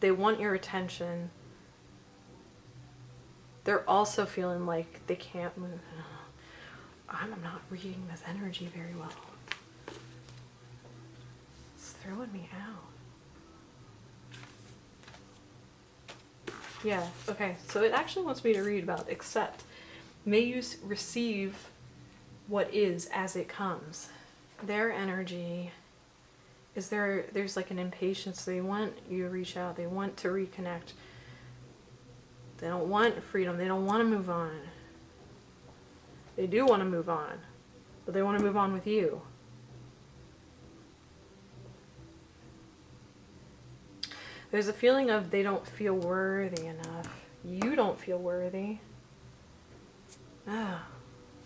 they want your attention. They're also feeling like they can't move. I'm not reading this energy very well. It's throwing me out. Yeah, okay, so it actually wants me to read about accept. May you receive what is as it comes. Their energy is there's like an impatience. They want you to reach out. They want to reconnect. They don't want freedom. They don't want to move on. They do want to move on, but they want to move on with you. There's a feeling of they don't feel worthy enough. You don't feel worthy. Ah,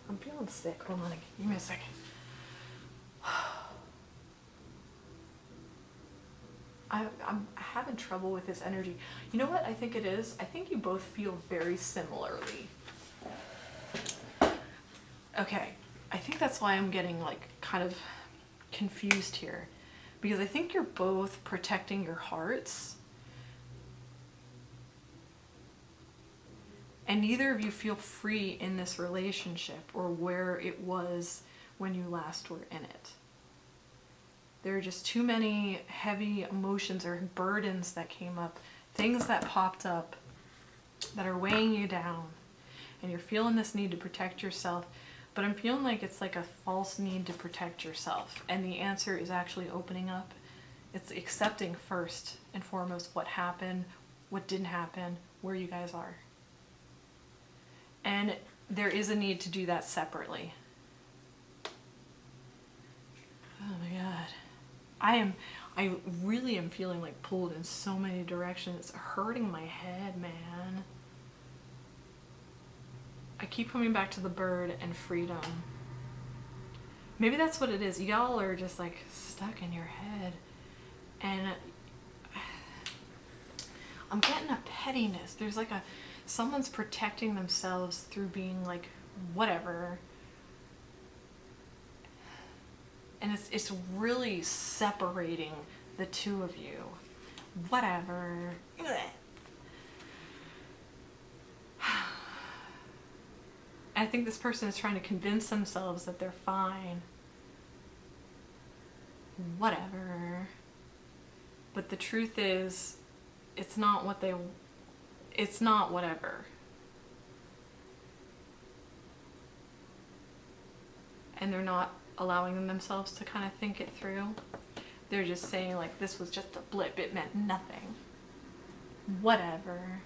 I'm feeling sick. Hold on, give me a second. I'm having trouble with this energy. You know what I think it is? I think you both feel very similarly. Okay, I think that's why I'm getting like kind of confused here. Because I think you're both protecting your hearts. And neither of you feel free in this relationship or where it was when you last were in it. There are just too many heavy emotions or burdens that came up, things that popped up that are weighing you down. And you're feeling this need to protect yourself, but I'm feeling like it's like a false need to protect yourself. And the answer is actually opening up. It's accepting first and foremost what happened, what didn't happen, where you guys are. And there is a need to do that separately. Oh my God. I really am feeling like pulled in so many directions. It's hurting my head, man. I keep coming back to the bird and freedom. Maybe that's what it is. Y'all are just like stuck in your head. And I'm getting a pettiness. There's like someone's protecting themselves through being like, whatever. And it's really separating the two of you. Whatever. I think this person is trying to convince themselves that they're fine. Whatever. But the truth is, it's not whatever. And they're not allowing themselves to kind of think it through. They're just saying like, this was just a blip, it meant nothing. Whatever.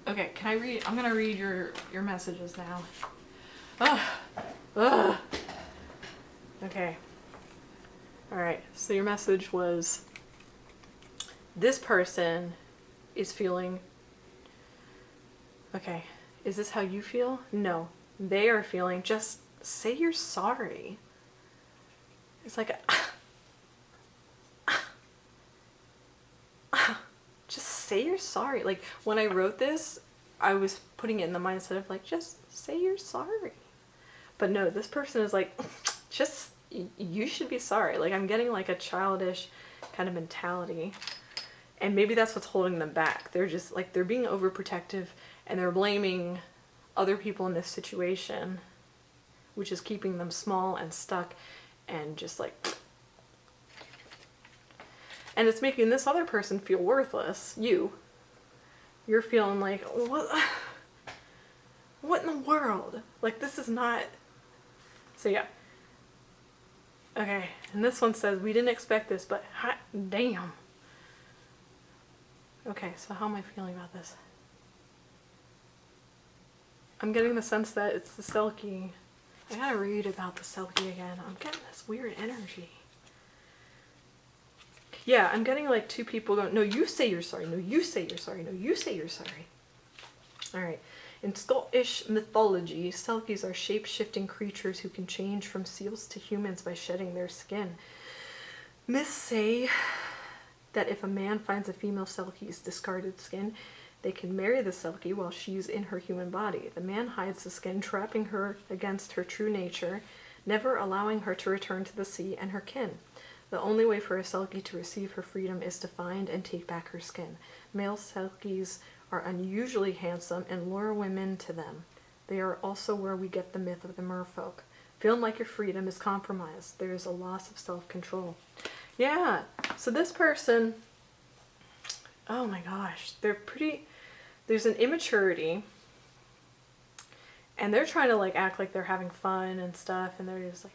Okay, can I read? I'm gonna read your messages now. Ugh. Okay. Alright, so your message was, this person is feeling, okay, is this how you feel? No. They are feeling, just say you're sorry. It's like, just say you're sorry. Like, when I wrote this, I was putting it in the mindset of like, just say you're sorry. But no, this person is like, just, you should be sorry. Like, I'm getting like a childish kind of mentality. And maybe that's what's holding them back. They're just like, they're being overprotective and they're blaming other people in this situation, which is keeping them small and stuck and just like, and it's making this other person feel worthless. You're feeling like, what in the world? Like, this is not. So yeah, Okay, and this one says, we didn't expect this, but hot damn. Okay, so how am I feeling about this? I'm getting the sense that it's the Selkie. I gotta read about the Selkie again. I'm getting this weird energy. Yeah, I'm getting like two people going, no, you say you're sorry. No, you say you're sorry. No, you say you're sorry. All right. In Scottish mythology, Selkies are shape-shifting creatures who can change from seals to humans by shedding their skin. Myths say that if a man finds a female Selkie's discarded skin, they can marry the Selkie while she's in her human body. The man hides the skin, trapping her against her true nature, never allowing her to return to the sea and her kin. The only way for a Selkie to receive her freedom is to find and take back her skin. Male Selkies are unusually handsome and lure women to them. They are also where we get the myth of the merfolk. Feeling like your freedom is compromised. There is a loss of self-control. Yeah, so this person, oh my gosh, there's an immaturity, and they're trying to like act like they're having fun and stuff, and they're just like,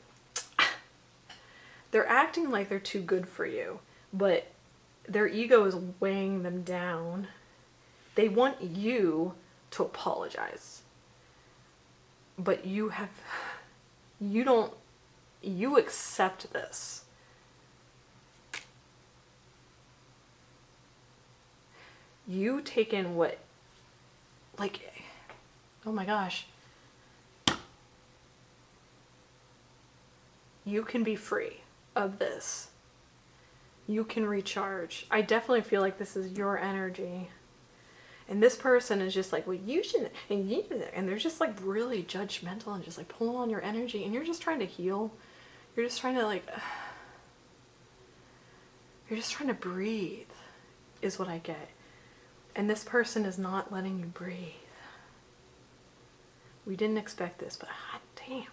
they're acting like they're too good for you, but their ego is weighing them down. They want you to apologize, but you accept this. You take in what, like, oh my gosh. You can be free of this. You can recharge. I definitely feel like this is your energy. And this person is just like, well, you shouldn't, and they're just like really judgmental and just like pulling on your energy, and you're just trying to heal. You're just trying to like, you're just trying to breathe, is what I get. And this person is not letting you breathe. We didn't expect this, but hot damn.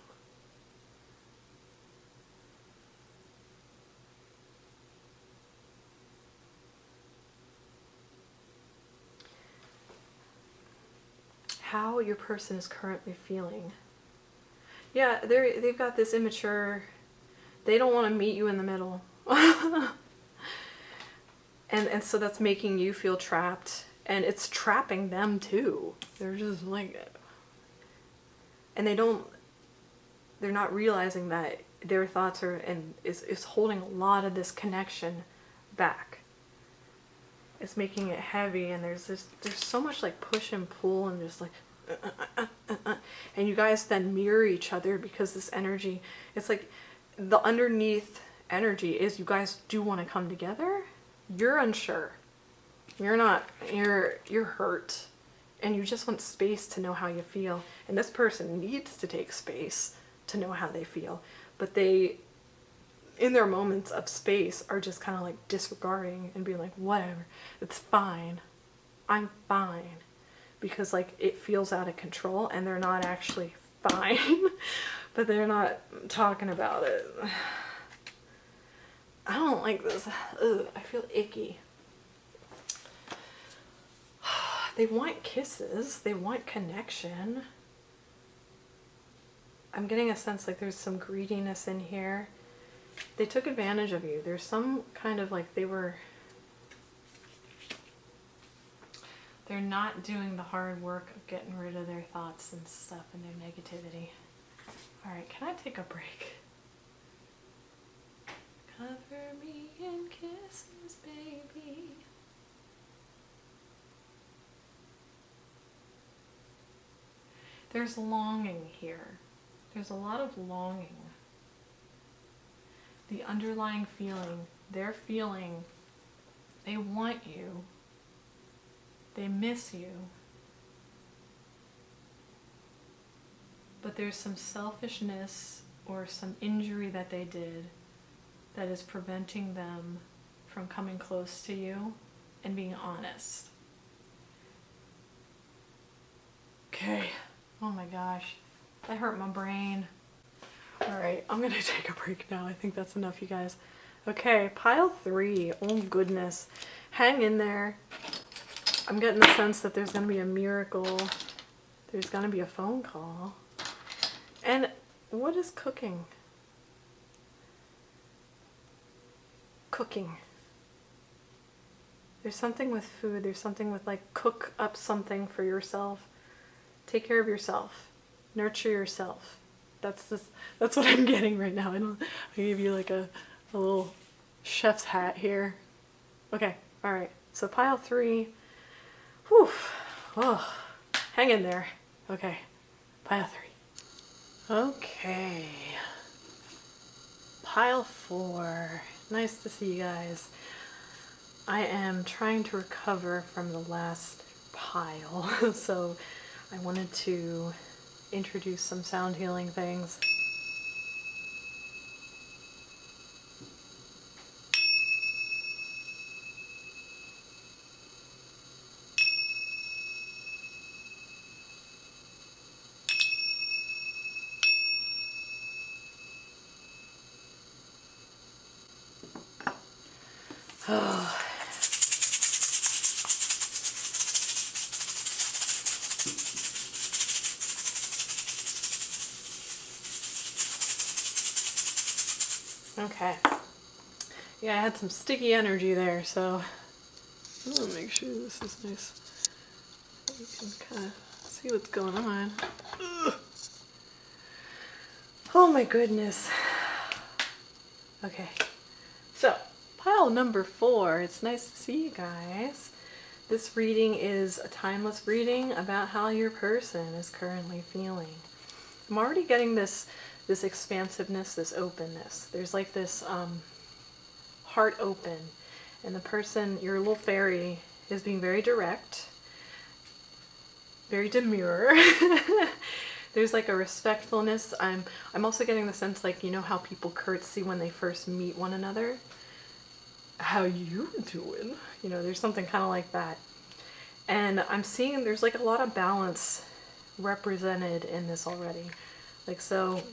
How your person is currently feeling. Yeah, they've got this immature, they don't want to meet you in the middle. and so that's making you feel trapped, and it's trapping them too. They're just like, and they're not realizing that their thoughts are, and is holding a lot of this connection back. It's making it heavy, and there's so much like push and pull, and just like and you guys then mirror each other, because this energy, it's like the underneath energy is you guys do want to come together. You're unsure, you're not, you're hurt, and you just want space to know how you feel, and this person needs to take space to know how they feel, but they, in their moments of space, are just kind of like disregarding and being like, whatever, it's fine, I'm fine, because like it feels out of control, and they're not actually fine, but they're not talking about it. I don't like this. Ugh, I feel icky. They want kisses, they want connection. I'm getting a sense like there's some greediness in here. They took advantage of you. There's some kind of like they're not doing the hard work of getting rid of their thoughts and stuff and their negativity. Alright, can I take a break? Cover me in kisses, baby. There's longing here. There's a lot of longing. The underlying feeling, they're feeling, they want you, they miss you, but there's some selfishness or some injury that they did that is preventing them from coming close to you and being honest. Okay, oh my gosh, that hurt my brain. Alright, I'm gonna take a break now. I think that's enough, you guys. Okay, pile 3. Oh goodness. Hang in there. I'm getting the sense that there's gonna be a miracle. There's gonna be a phone call. And what is cooking? cooking. There's something with food. There's something with like cook up something for yourself. Take care of yourself. Nurture yourself. That's what I'm getting right now. I gave you like a little chef's hat here. Okay, all right. So pile 3. Whew. Oh, hang in there. Okay, pile 3. Okay. Pile 4. Nice to see you guys. I am trying to recover from the last pile, so I wanted to introduce some sound healing things. Oh. Okay. Yeah, I had some sticky energy there, so I'm gonna make sure this is nice. You can kind of see what's going on. Ugh. Oh my goodness. Okay. So, pile number 4. It's nice to see you guys. This reading is a timeless reading about how your person is currently feeling. I'm already getting this expansiveness, this openness. There's like this heart open, and the person, your little fairy, is being very direct, very demure. There's like a respectfulness. I'm also getting the sense, like, you know how people curtsy when they first meet one another? How you doing? You know, there's something kind of like that. And I'm seeing there's like a lot of balance represented in this already. Like, so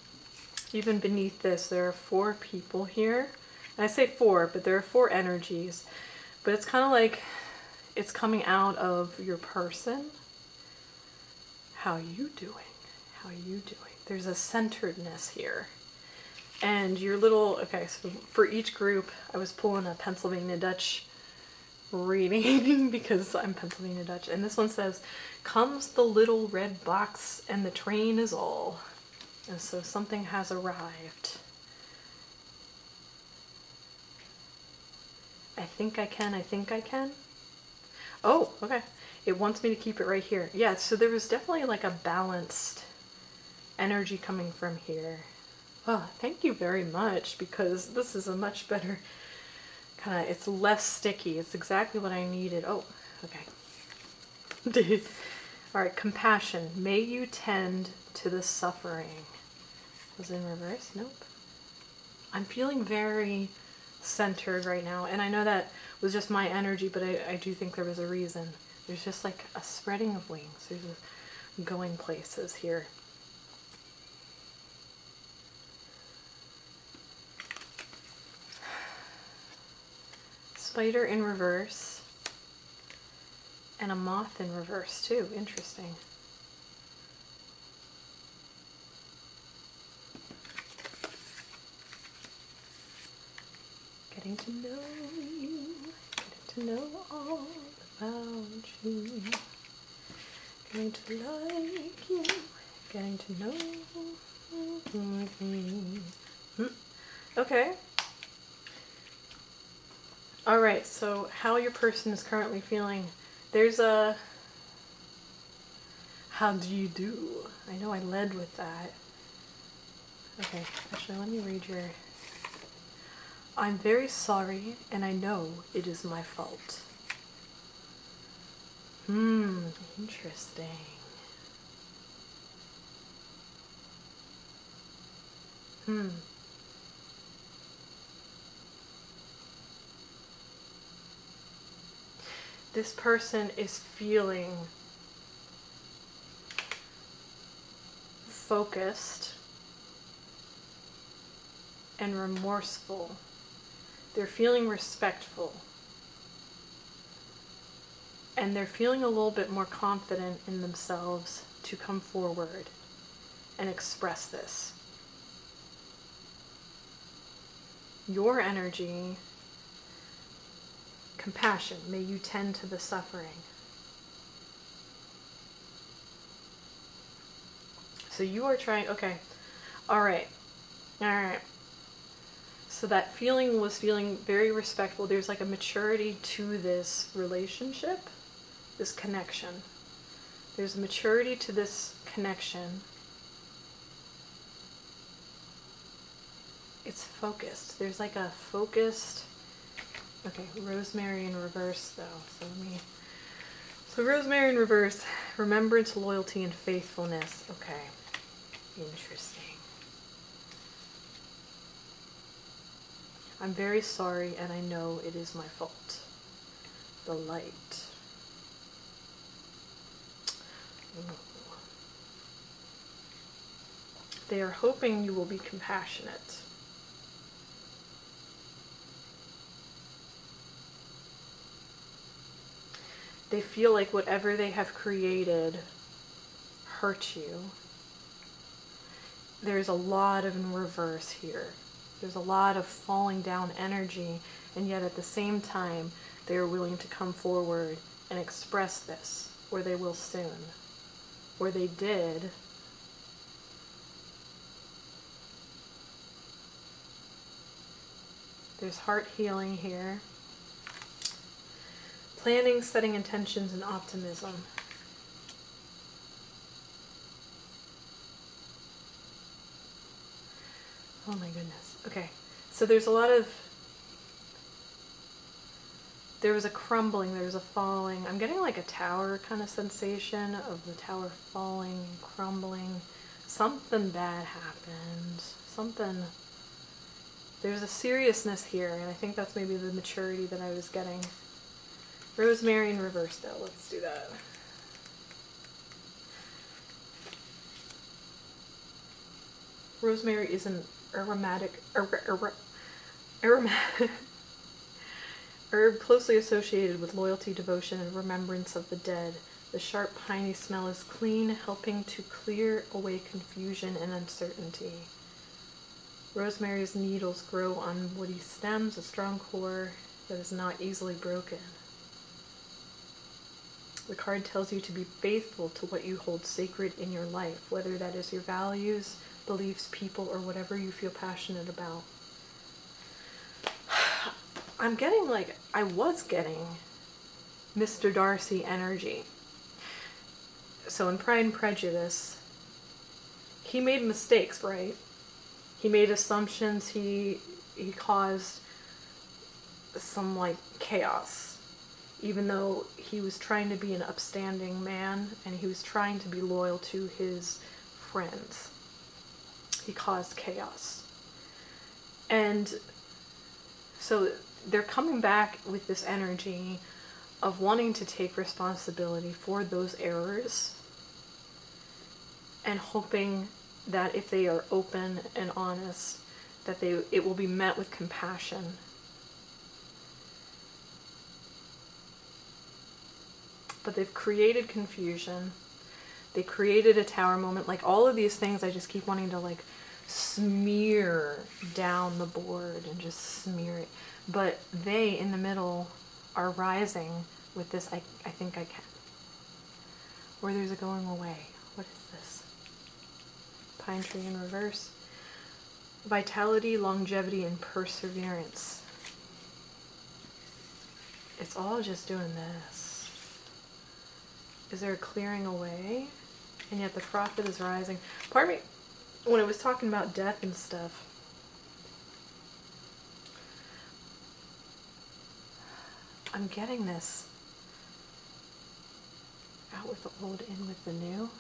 even beneath this, there are 4 people here. And I say 4, but there are 4 energies. But it's kind of like it's coming out of your person. How you doing? How you doing? There's a centeredness here. And your little, okay, so for each group, I was pulling a Pennsylvania Dutch reading because I'm Pennsylvania Dutch. And this one says, comes the little red box and the train is all. And so something has arrived. I think I can. Oh, okay. It wants me to keep it right here. Yeah, so there was definitely like a balanced energy coming from here. Oh, thank you very much, because this is a much better kind of, it's less sticky. It's exactly what I needed. Oh, okay. All right, compassion. May you tend to the suffering. Was in reverse? Nope. I'm feeling very centered right now, and I know that was just my energy, but I do think there was a reason. There's just like a spreading of wings. There's a going places here. Spider in reverse, and a moth in reverse too. Interesting. Getting to know you, getting to know all about you, getting to like you, getting to know me. Okay. Alright, so how your person is currently feeling. There's a... How do you do? I know I led with that. Okay, actually let me read your... I'm very sorry, and I know it is my fault. Interesting. This person is feeling focused and remorseful. They're feeling respectful. And they're feeling a little bit more confident in themselves to come forward and express this. Your energy Compassion. May you tend to the suffering. So you are trying, okay. All right. So that feeling was feeling very respectful. There's like a maturity to this relationship, this connection. There's a maturity to this connection. It's focused. There's like a focused, okay, rosemary in reverse though. So rosemary in reverse, remembrance, loyalty, and faithfulness. Okay, interesting. I'm very sorry and I know it is my fault. The light. Ooh. They are hoping you will be compassionate. They feel like whatever they have created hurt you. There's a lot of in reverse here. There's a lot of falling down energy, and yet at the same time, they are willing to come forward and express this, or they will soon, or they did. There's heart healing here. Planning, setting intentions, and optimism. Oh my goodness. Okay, so there's a lot of, there was a crumbling, there was a falling. I'm getting like a tower kind of sensation of the tower falling and crumbling. Something bad happened. Something, there's a seriousness here, and I think that's maybe the maturity that I was getting. Rosemary in reverse though, let's do that. Rosemary is an aromatic herb closely associated with loyalty, devotion, and remembrance of the dead. The sharp, piney smell is clean, helping to clear away confusion and uncertainty. Rosemary's needles grow on woody stems, a strong core that is not easily broken. The card tells you to be faithful to what you hold sacred in your life, whether that is your values, beliefs, people, or whatever you feel passionate about. I'm getting like, I was getting Mr. Darcy energy. So in Pride and Prejudice, he made mistakes, right? He made assumptions, he caused some like chaos. Even though he was trying to be an upstanding man and he was trying to be loyal to his friends, he caused chaos. And so they're coming back with this energy of wanting to take responsibility for those errors and hoping that if they are open and honest, that it will be met with compassion. But they've created confusion. They created a tower moment. Like all of these things I just keep wanting to like smear down the board and just smear it. But they in the middle are rising with this, I think I can. Or there's a going away. What is this? Pine tree in reverse. Vitality, longevity, and perseverance. It's all just doing this. Is there a clearing away? And yet the prophet is rising. Part of me, when I was talking about death and stuff, I'm getting this out with the old, in with the new.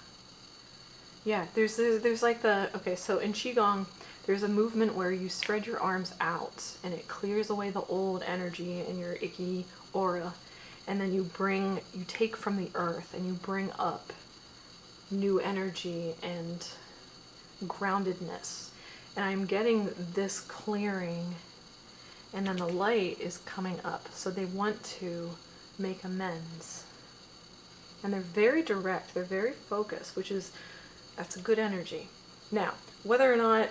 Yeah, there's like the, okay, so in Qigong, there's a movement where you spread your arms out and it clears away the old energy in your icky aura. And then you take from the earth and you bring up new energy and groundedness. And I'm getting this clearing, and then the light is coming up. So they want to make amends. And they're very direct, they're very focused, that's a good energy. Now, whether or not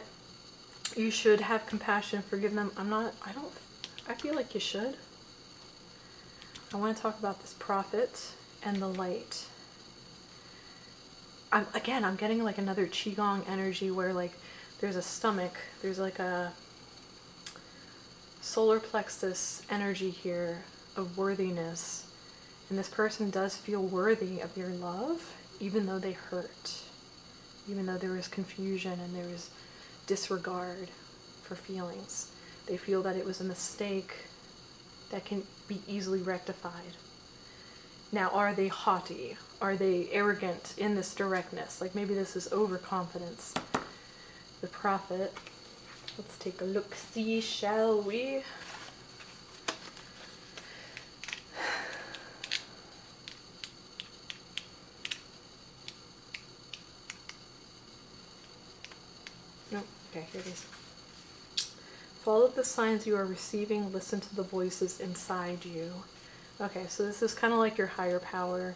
you should have compassion, forgive them, I feel like you should. I want to talk about this prophet and the light. I'm getting like another qigong energy where like there's a stomach, there's like a solar plexus energy here of worthiness, and this person does feel worthy of your love, even though they hurt, even though there was confusion and there was disregard for feelings. They feel that it was a mistake that can be easily rectified. Now, are they haughty? Are they arrogant in this directness? Like maybe this is overconfidence. The prophet. Let's take a look-see, shall we? Nope. Okay, here it is. Follow the signs you are receiving. Listen to the voices inside you. Okay, so this is kind of like your higher power.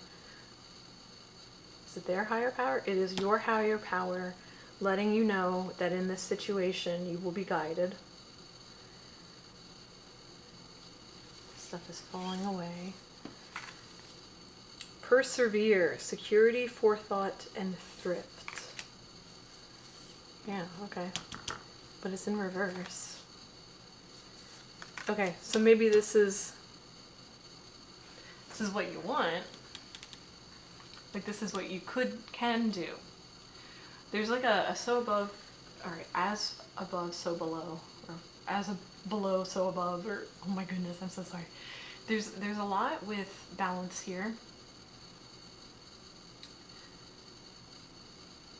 Is it their higher power? It is your higher power letting you know that in this situation you will be guided. Stuff is falling away. Persevere, security, forethought, and thrift. Yeah, okay. But it's in reverse. Okay, so maybe this is what you want. Like this is what you can do. There's like a so above, or as above, so below, or as below, so above, or oh my goodness, I'm so sorry. There's a lot with balance here.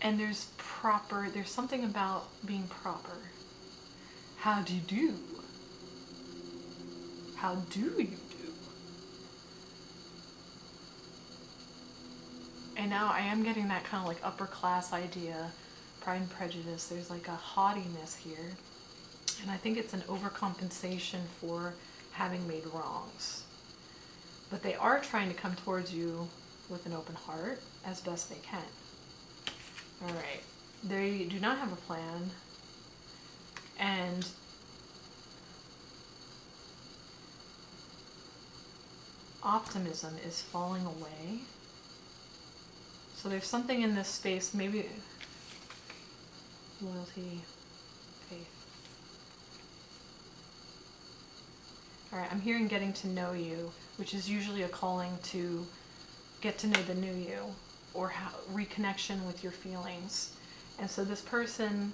And there's something about being proper. How do you do? How do you do? And now I am getting that kind of like upper class idea, Pride and Prejudice. There's like a haughtiness here. And I think it's an overcompensation for having made wrongs. But they are trying to come towards you with an open heart as best they can. Alright. They do not have a plan. And optimism is falling away. So there's something in this space, maybe loyalty, faith. Alright, I'm hearing getting to know you, which is usually a calling to get to know the new you, or reconnection with your feelings. And so this person,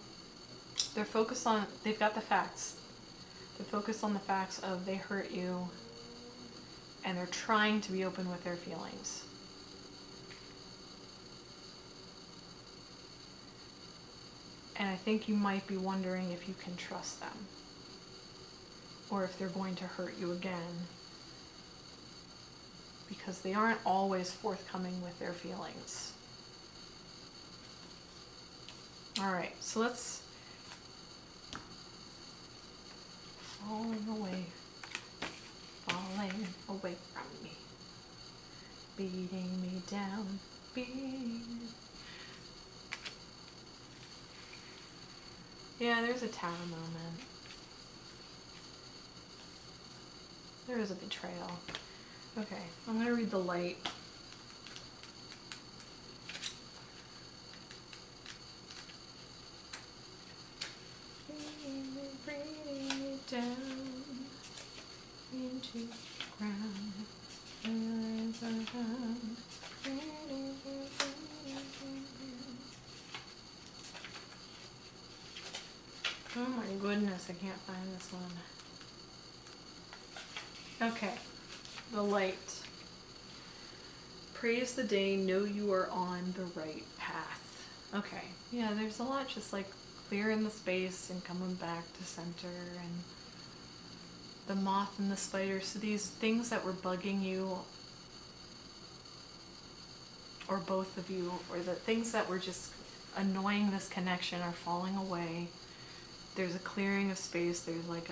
they're focused on, they've got the facts. They're focused on the facts of they hurt you, and they're trying to be open with their feelings. And I think you might be wondering if you can trust them, or if they're going to hurt you again, because they aren't always forthcoming with their feelings. Alright, so let's... Falling away from me, beating me down, Yeah, there's a tower moment. There is a betrayal. Okay, I'm going to read the light. Bringing me down into the ground. Oh my goodness, I can't find this one. Okay, the light. Praise the day, know you are on the right path. Okay, yeah, there's a lot just like clearing the space and coming back to center, and the moth and the spider. So these things that were bugging you, or both of you, or the things that were just annoying this connection are falling away. There's a clearing of space. There's like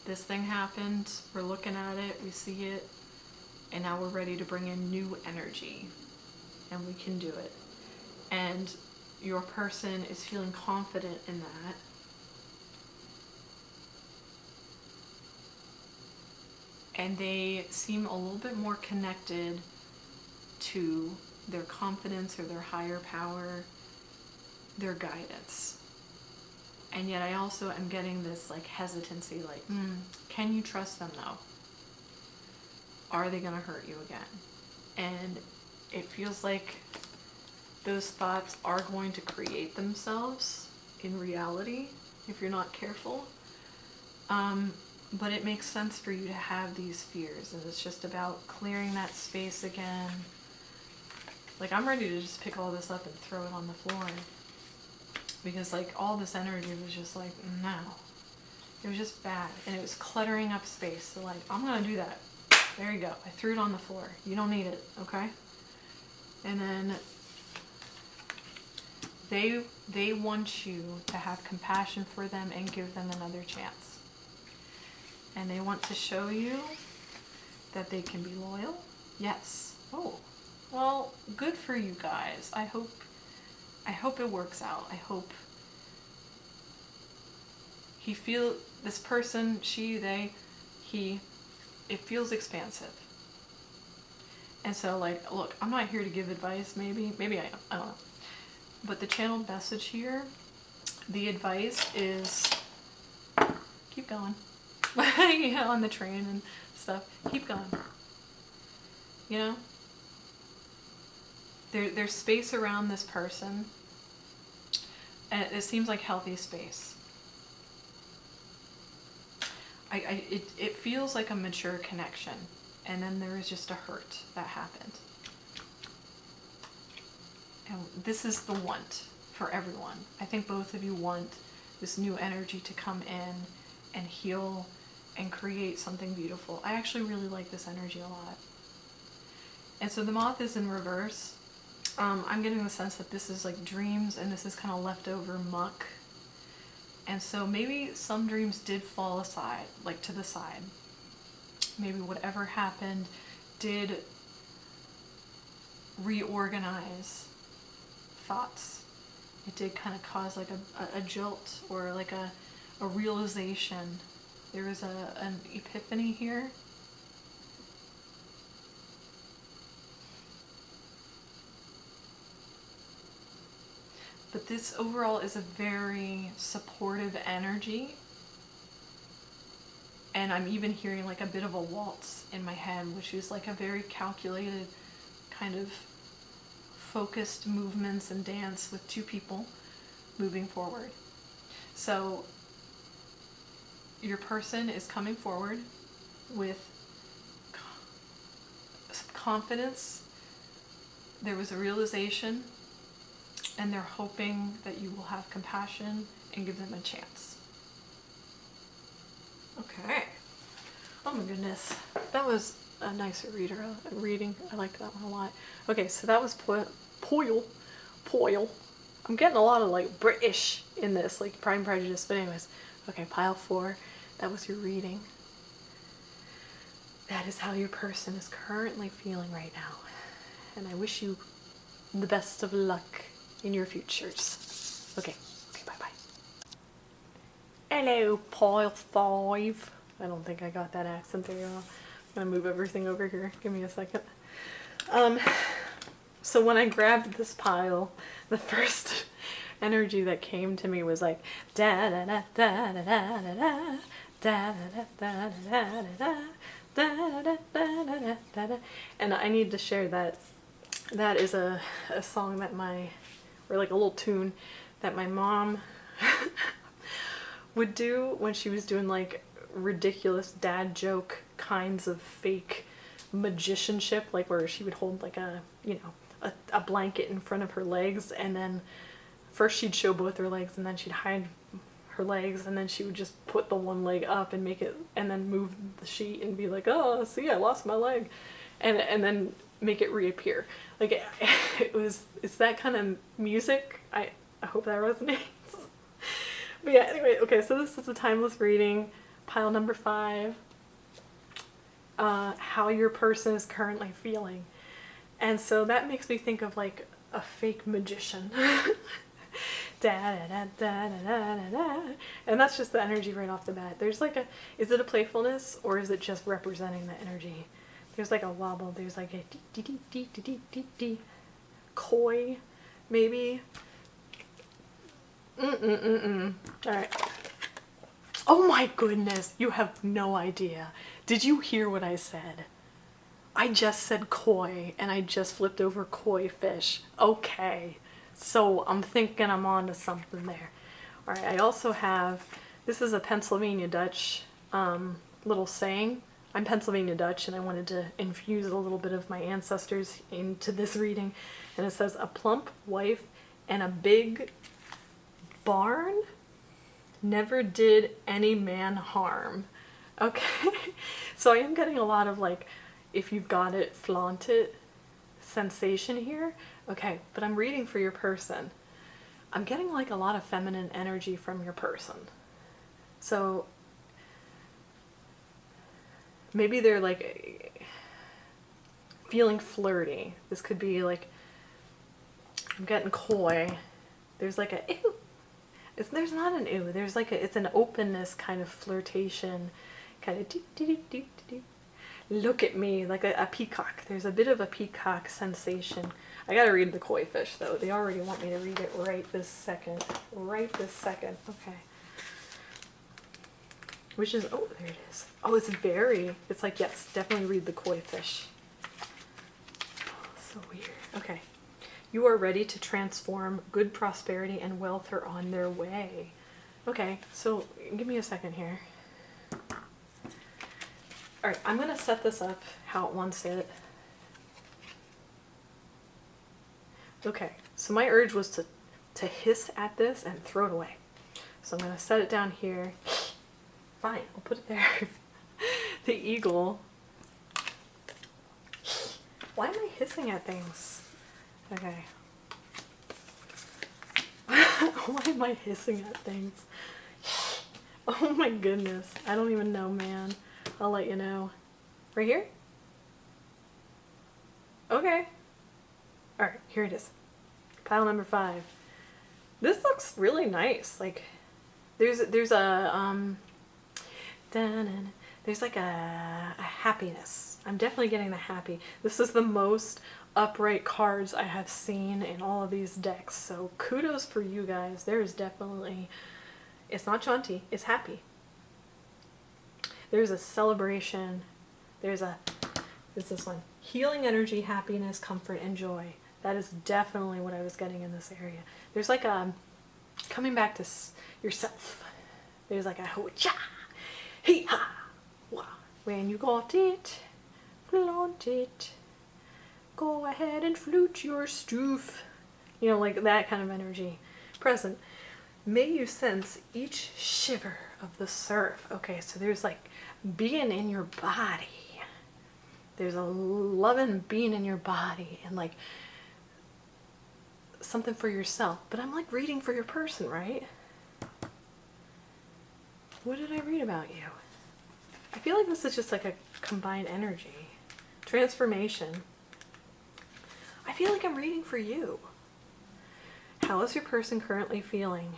this thing happened, we're looking at it, we see it, and now we're ready to bring in new energy, and we can do it. And your person is feeling confident in that. and they seem a little bit more connected to their confidence or their higher power, their guidance. And yet I also am getting this like hesitancy, like, can you trust them though? Are they going to hurt you again? And it feels like those thoughts are going to create themselves in reality if you're not careful. But it makes sense for you to have these fears, and it's just about clearing that space again. Like, I'm ready to just pick all this up and throw it on the floor, because like all this energy was just like, no. It was just bad, and it was cluttering up space. So like, I'm gonna do that. There you go. I threw it on the floor. You don't need it, okay? And then they want you to have compassion for them and give them another chance. And they want to show you that they can be loyal. Yes. Oh, well, good for you guys. I hope it works out. I hope this person, she, they, he, it feels expansive. And so like, look, I'm not here to give advice, maybe I am, I don't know. But the channeled message here, the advice is keep going. Yeah, on the train and stuff. Keep going. You know? There's space around this person, and it seems like healthy space. It feels like a mature connection, and then there is just a hurt that happened. And this is the want for everyone. I think both of you want this new energy to come in and heal and create something beautiful. I actually really like this energy a lot. And so the moth is in reverse. I'm getting the sense that this is like dreams, and this is kind of leftover muck. And so maybe some dreams did fall aside, like to the side. Maybe whatever happened did reorganize thoughts. It did kind of cause like a jolt, or like a realization. There was an epiphany here. But this overall is a very supportive energy. And I'm even hearing like a bit of a waltz in my head, which is like a very calculated kind of focused movements and dance with two people moving forward. So your person is coming forward with confidence. There was a realization, and they're hoping that you will have compassion and give them a chance. Okay. Oh my goodness. That was a nicer reading. I liked that one a lot. Okay, so that was Poil. I'm getting a lot of like British in this, like Pride and Prejudice, but anyways. Okay, pile 4. That was your reading. That is how your person is currently feeling right now. And I wish you the best of luck in your futures. Okay, bye-bye. Hello, pile 5. I don't think I got that accent very well. I'm gonna move everything over here. Give me a second. So when I grabbed this pile, the first energy that came to me was like da da da da da da da da da da da da da, and I need to share that. That is a song that or like a little tune that my mom would do when she was doing like ridiculous dad joke kinds of fake magicianship, like where she would hold like a blanket in front of her legs, and then first she'd show both her legs, and then she'd hide her legs, and then she would just put the one leg up and make it, and then move the sheet and be like, oh, see, I lost my leg, and then make it reappear. Like it's that kind of music. I hope that resonates. But yeah, anyway, okay, so this is a timeless reading, pile number 5. How your person is currently feeling. And so that makes me think of like a fake magician Da, da, da, da, da, da, da. And that's just the energy right off the bat. There's like a, is it a playfulness or is it just representing the energy? There's like a wobble. There's like a dee dee dee dee dee dee dee. Coy, maybe. Alright. Oh my goodness, you have no idea. Did you hear what I said? I just said koi and I just flipped over koi fish. Okay. So I'm thinking I'm on to something there. Alright, I also have, this is a Pennsylvania Dutch little saying. I'm Pennsylvania Dutch and I wanted to infuse a little bit of my ancestors into this reading. And it says, a plump wife and a big barn never did any man harm. Okay, so I am getting a lot of like, if you've got it, flaunt it sensation here. Okay, but I'm reading for your person. I'm getting like a lot of feminine energy from your person. So maybe they're like feeling flirty. This could be like, I'm getting coy. There's like a ew. There's not an ew. There's like a, it's an openness kind of flirtation, kind of dee, dee, dee, dee, dee. Look at me, like a peacock. There's a bit of a peacock sensation. I gotta read the koi fish though. They already want me to read it right this second. Right this second. Okay. Which is, oh, there it is. Oh, it's very, it's like, yes, definitely read the koi fish. Oh, so weird. Okay. You are ready to transform. Good prosperity and wealth are on their way. Okay, so give me a second here. Alright, I'm going to set this up how it wants it. Okay, so my urge was to hiss at this and throw it away. So I'm going to set it down here. Fine, I'll put it there. The eagle. Why am I hissing at things? Okay. Why am I hissing at things? Oh my goodness. I don't even know, man. I'll let you know. Right here? Okay. Alright, here it is. Pile number 5. This looks really nice. Like, there's a, there's like a happiness. I'm definitely getting the happy. This is the most upright cards I have seen in all of these decks. So kudos for you guys. There is definitely, it's not jaunty, it's happy. There's a celebration. There's this one. Healing energy, happiness, comfort, and joy. That is definitely what I was getting in this area. There's like a coming back to yourself. There's like a ho-cha, hee-ha, wah. When you got it, flaunt it. Go ahead and flute your stoof. You know, like that kind of energy. Present. May you sense each shiver of the surf. Okay, so there's like being in your body. There's a loving being in your body and like something for yourself. But I'm like reading for your person, right? What did I read about you? I feel like this is just like a combined energy. Transformation. I feel like I'm reading for you. How is your person currently feeling?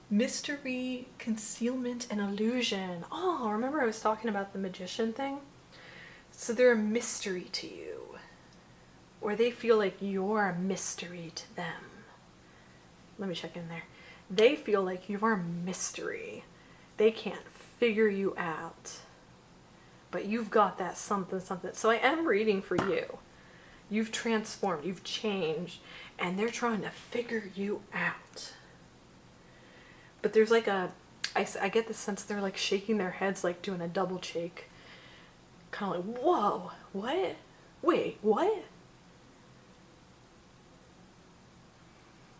Mystery, concealment, and illusion. Oh, remember I was talking about the magician thing? So they're a mystery to you. Or they feel like you're a mystery to them. Let me check in there. They feel like you're a mystery. They can't figure you out. But you've got that something, something. So I am reading for you. You've transformed, you've changed, and they're trying to figure you out. But there's like a, I get the sense they're like shaking their heads, like doing a double shake. Kind of like, whoa, what? Wait, what?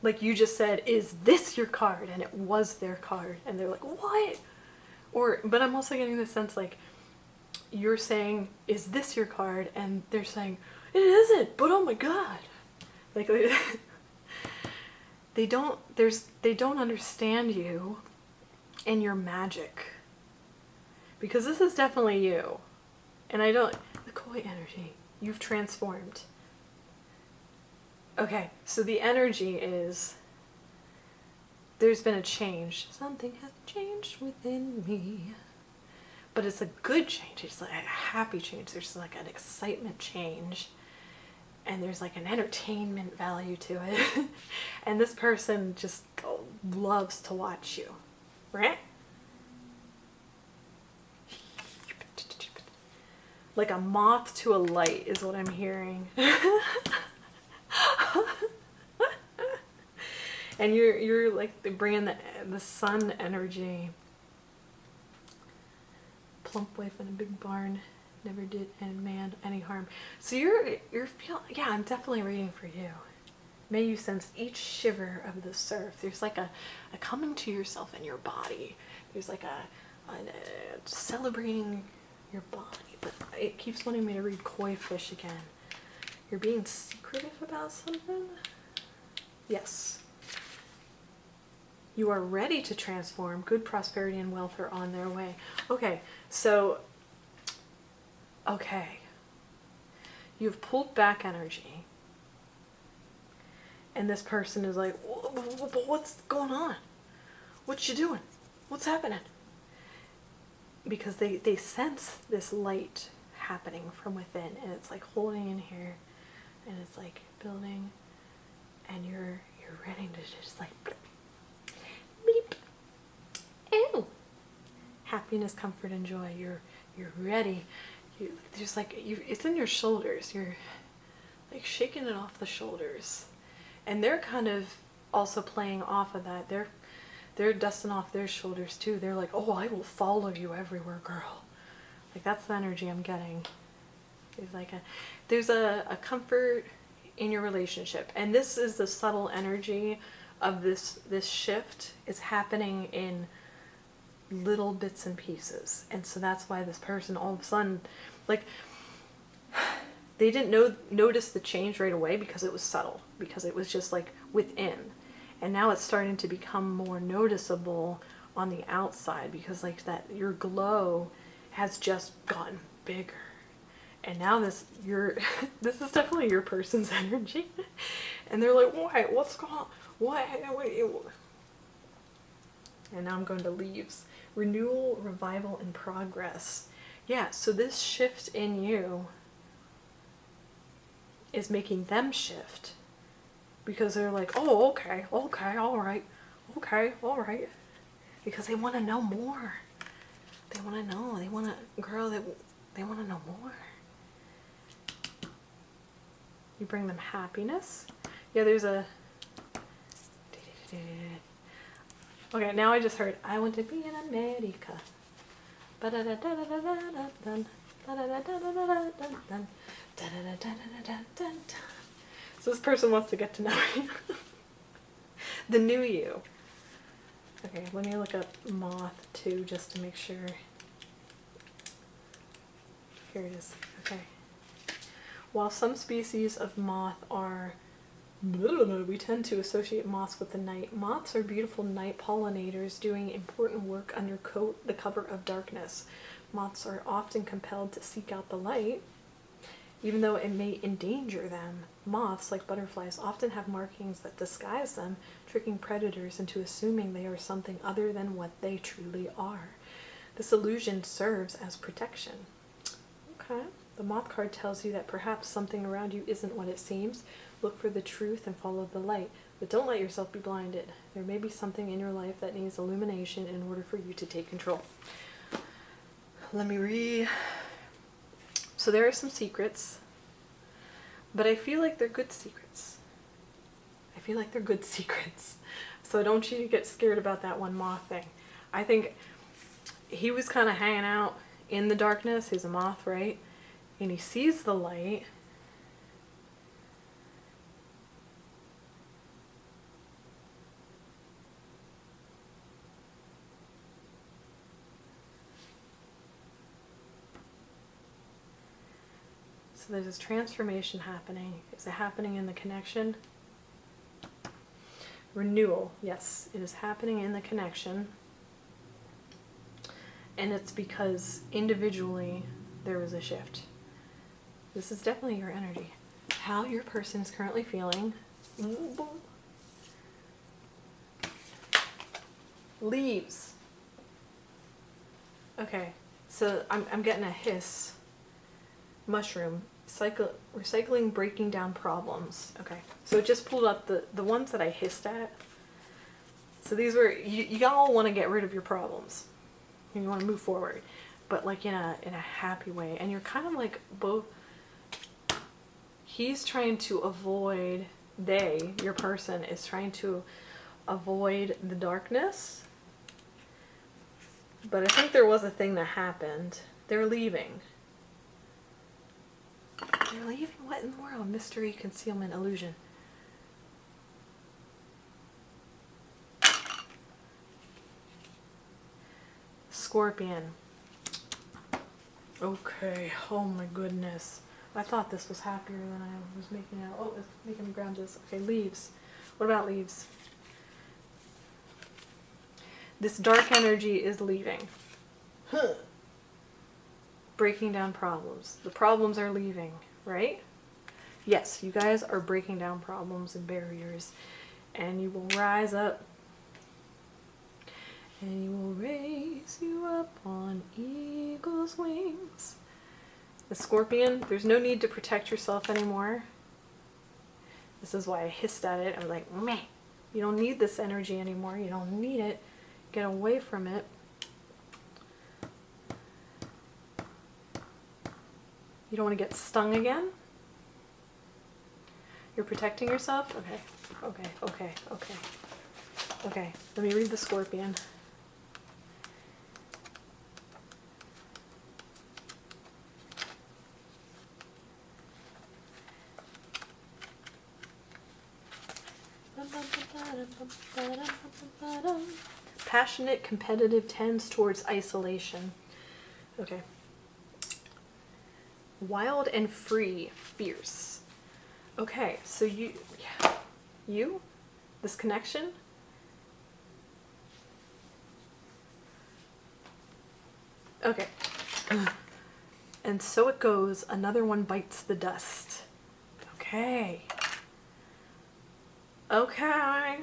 Like you just said, is this your card? And it was their card. And they're like, what? Or, but I'm also getting the sense like, you're saying, is this your card? And they're saying, it isn't, but oh my god. Like, they don't understand you and your magic. Because this is definitely you. And the koi energy, you've transformed. Okay, so the energy is, there's been a change. Something has changed within me. But it's a good change. It's like a happy change. There's like an excitement change. And there's like an entertainment value to it. And this person just loves to watch you. Right? Like a moth to a light is what I'm hearing. And you're like bringing the sun energy. Plump wife in a big barn, never did any man any harm. So you're feeling, yeah, I'm definitely reading for you. May you sense each shiver of the surf. There's like a coming to yourself in your body. There's like a celebrating your body. But it keeps wanting me to read koi fish again. You're being secretive about something? Yes. You are ready to transform. Good prosperity and wealth are on their way. Okay, so, okay. You've pulled back energy. And this person is like, what's going on? What you doing? What's happening? Because they sense this light happening from within. And it's like holding in here. And it's like building. And you're ready to just like... beep. Ew. Happiness, comfort, and joy. You're ready. There's like it's in your shoulders. You're like shaking it off the shoulders, and they're kind of also playing off of that. They're dusting off their shoulders too. They're like, oh, I will follow you everywhere, girl. Like that's the energy I'm getting. There's a comfort in your relationship, and this is the subtle energy of this shift. Is happening in little bits and pieces, and so that's why this person all of a sudden, like, they didn't notice the change right away because it was subtle, because it was just like within, and now it's starting to become more noticeable on the outside, because like that your glow has just gotten bigger. And now this is definitely your person's energy, and they're like, what? What's going on? What? And now I'm going to leaves. Renewal, revival, and progress. Yeah, so this shift in you is making them shift. Because they're like, oh, okay, all right. Because they want to know more. They want to know. They want to, girl, they want to know more. You bring them happiness. Yeah, there's a... Okay, now I just heard, I want to be in America. So this person wants to get to know you. The new you. Okay, let me look up moth too, just to make sure. Here it is. Okay. While some species of moth are... we tend to associate moths with the night. Moths are beautiful night pollinators doing important work under the cover of darkness. Moths are often compelled to seek out the light, even though it may endanger them. Moths, like butterflies, often have markings that disguise them, tricking predators into assuming they are something other than what they truly are. This illusion serves as protection. Okay. The moth card tells you that perhaps something around you isn't what it seems. Look for the truth and follow the light, but don't let yourself be blinded. There may be something in your life that needs illumination in order for you to take control. Let me read. So there are some secrets, but I feel like they're good secrets. So I don't want you to get scared about that one moth thing. I think he was kind of hanging out in the darkness. He's a moth, right? And he sees the light. So there's this transformation happening. Is it happening in the connection? Renewal. Yes, it is happening in the connection. And it's because individually there was a shift. This is definitely your energy. How your person is currently feeling. Leaves. Okay, so I'm getting a hiss. Mushroom. Recycling, breaking down problems. Okay, so it just pulled up the ones that I hissed at. So these were, you all want to get rid of your problems. And you want to move forward. But like in a happy way. And you're kind of like both, he's trying to avoid, your person is trying to avoid the darkness. But I think there was a thing that happened. They're leaving. They're leaving? What in the world? Mystery, concealment, illusion. Scorpion. Okay. Oh my goodness. I thought this was happier than I was making out. Oh, it's making me ground this. Okay, leaves. What about leaves? This dark energy is leaving. Huh. Breaking down problems. The problems are leaving, right? Yes, you guys are breaking down problems and barriers. And you will rise up. And you will raise you up on eagle's wings. The scorpion, there's no need to protect yourself anymore. This is why I hissed at it. I was like, meh. You don't need this energy anymore. You don't need it. Get away from it. You don't want to get stung again. You're protecting yourself? Okay. Let me read the scorpion. Passionate, competitive, tends towards isolation. Okay. Wild and free, fierce. Okay, so you, this connection. Okay. And so it goes, another one bites the dust. Okay. Okay.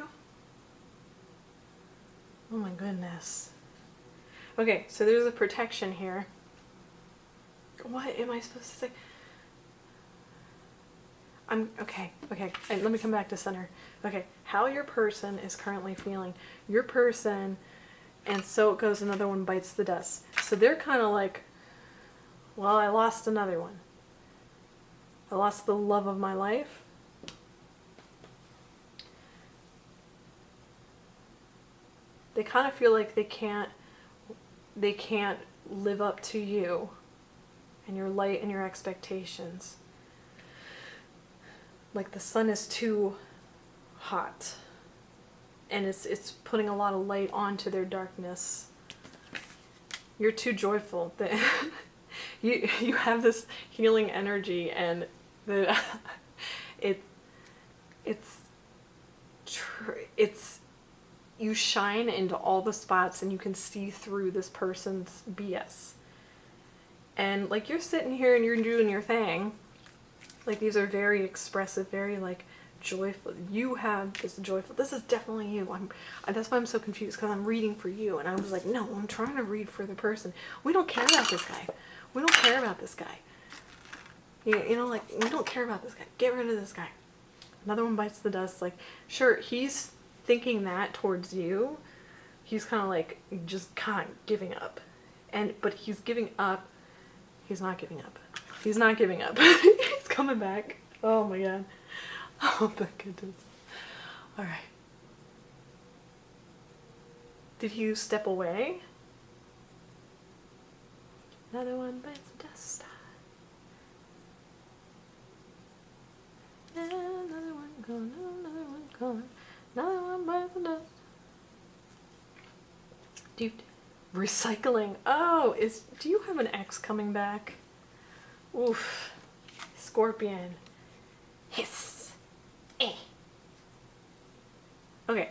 Oh my goodness. Okay, so there's a protection here. What am I supposed to say? Okay, and let me come back to center. Okay, how your person is currently feeling. Your person, and so it goes, another one bites the dust. So they're kind of like, well, I lost another one. I lost the love of my life. They kind of feel like they can't live up to you and your light and your expectations. Like the sun is too hot and it's putting a lot of light onto their darkness. You're too joyful. You have this healing energy, and it's you shine into all the spots and you can see through this person's BS. And like you're sitting here and you're doing your thing. Like these are very expressive, very like joyful. You have this joyful, this is definitely you. That's why I'm so confused, because I'm reading for you. And I was like, no, I'm trying to read for the person. We don't care about this guy. We don't care about this guy. You know, like, we don't care about this guy. Get rid of this guy. Another one bites the dust. Like, sure, he's thinking that towards you. He's kind of like just kind of giving up. But he's giving up. He's not giving up. He's not giving up. He's coming back. Oh my god. Oh my goodness. Alright. Did you step away? Another one bites the dust. Another one gone, another one gone. Another one bites the dust. Dude. Recycling. Oh, do you have an ex coming back? Oof. Scorpion. Hiss. Eh. Okay.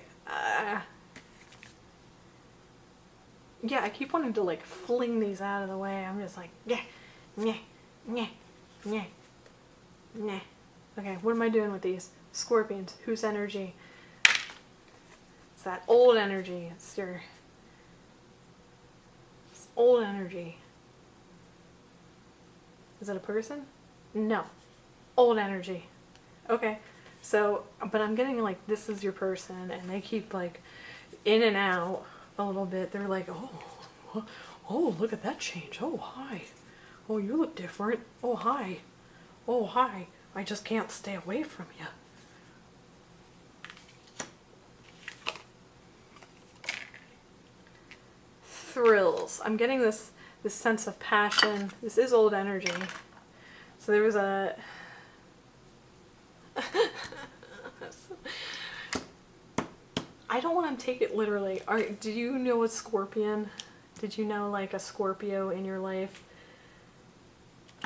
Yeah, I keep wanting to like fling these out of the way. I'm just like, yeah, yeah, yeah, yeah, yeah. Okay, what am I doing with these? Scorpions. Whose energy? It's that old energy. It's old energy. Is it a person? No. Old energy. Okay. So, but I'm getting like, this is your person, and they keep like in and out a little bit. They're like, oh, look at that change. Oh, hi. Oh, you look different. Oh, hi. Oh, hi. I just can't stay away from you. Thrills. I'm getting this sense of passion. This is old energy. So there was a... I don't want to take it literally. Did you know a scorpion? Did you know like a Scorpio in your life?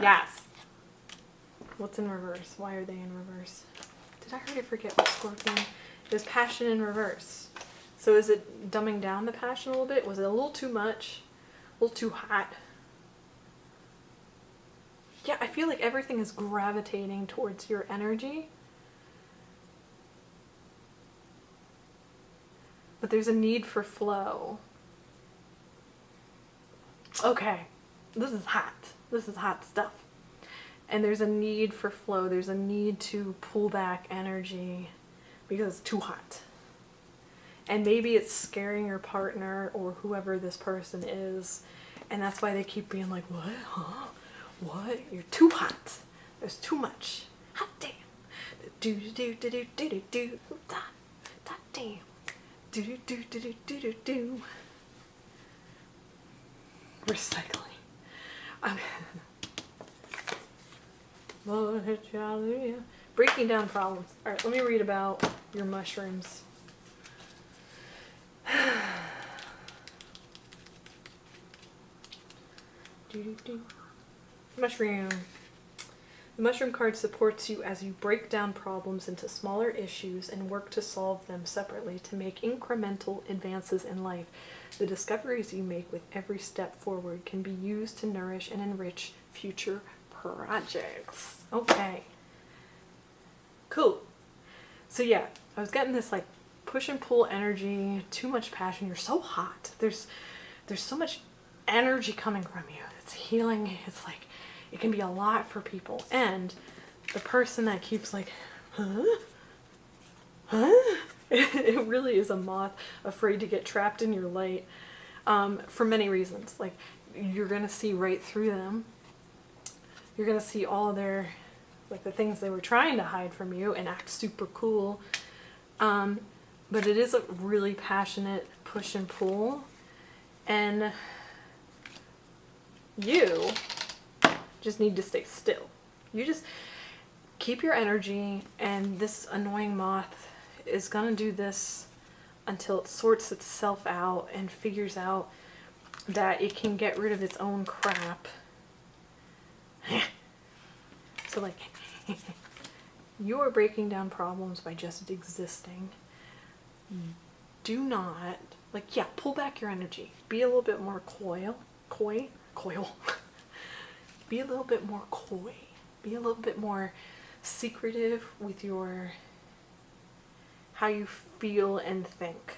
Yes. What's in reverse? Why are they in reverse? Did I already forget what scorpion? There's passion in reverse. So is it dumbing down the passion a little bit? Was it a little too much? A little too hot? Yeah, I feel like everything is gravitating towards your energy. But there's a need for flow. Okay, this is hot. This is hot stuff. And there's a need for flow. There's a need to pull back energy because it's too hot. And maybe it's scaring your partner or whoever this person is. And that's why they keep being like, what? Huh? What? You're too hot. There's too much. Hot damn. Do do do do do do do do. Da damn. Do do do do do do do do. Recycling. Breaking down problems. All right, let me read about your mushrooms. Mushroom. The mushroom card supports you as you break down problems into smaller issues and work to solve them separately to make incremental advances in life. The discoveries you make with every step forward can be used to nourish and enrich future projects. Okay. Cool. So yeah, I was getting this like push and pull energy, too much passion. You're so hot. There's so much energy coming from you. It's healing. It's like, it can be a lot for people. And the person that keeps like, huh? It really is a moth afraid to get trapped in your light, for many reasons. Like, you're going to see right through them. You're going to see all their, like the things they were trying to hide from you and act super cool. But it is a really passionate push and pull. And you just need to stay still. You just keep your energy, and this annoying moth is gonna do this until it sorts itself out and figures out that it can get rid of its own crap. So like, you are breaking down problems by just existing. Do not, like, yeah, pull back your energy. Be a little bit more coy. Be a little bit more coy. Be a little bit more secretive with your, how you feel and think.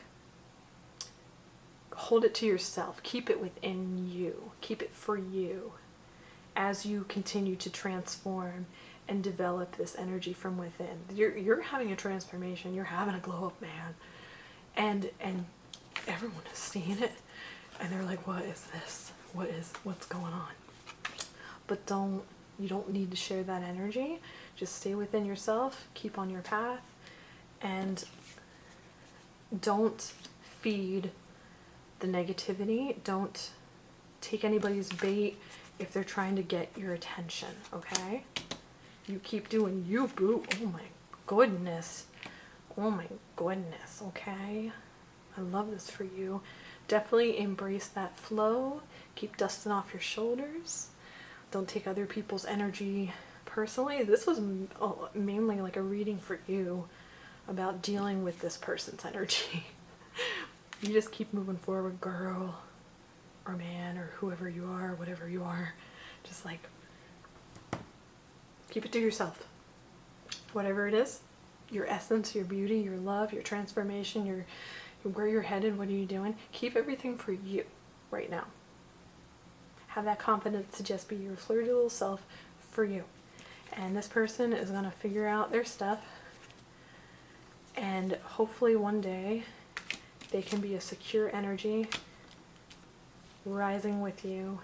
Hold it to yourself. Keep it within you. Keep it for you as you continue to transform and develop this energy from within. You're having a transformation. You're having a glow up, man. And everyone is seeing it. And they're like, what is this? What's going on? But you don't need to share that energy. Just stay within yourself, keep on your path, and don't feed the negativity. Don't take anybody's bait if they're trying to get your attention, okay? You keep doing you, boo. Oh my goodness. Oh my goodness, okay? I love this for you. Definitely embrace that flow. Keep dusting off your shoulders. Don't take other people's energy personally. This was mainly like a reading for you about dealing with this person's energy. You just keep moving forward, girl, or man, or whoever you are, whatever you are. Just like, keep it to yourself. Whatever it is, your essence, your beauty, your love, your transformation, where you're headed, what are you doing. Keep everything for you right now. Have that confidence to just be your flirty little self for you. And this person is going to figure out their stuff. And hopefully one day they can be a secure energy rising with you.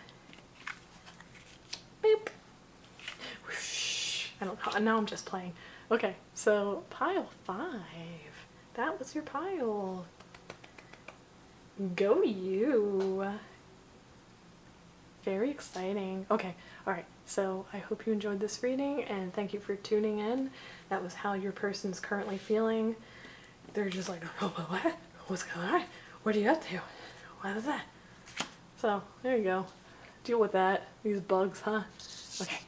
Beep. Whoosh. I don't know. Now I'm just playing. Okay, so pile 5. That was your pile. Go you. Very exciting. Okay, alright, so I hope you enjoyed this reading and thank you for tuning in. That was how your person's currently feeling. They're just like, oh, what? What's going on? What are you up to? What is that? So, there you go. Deal with that. These bugs, huh? Okay.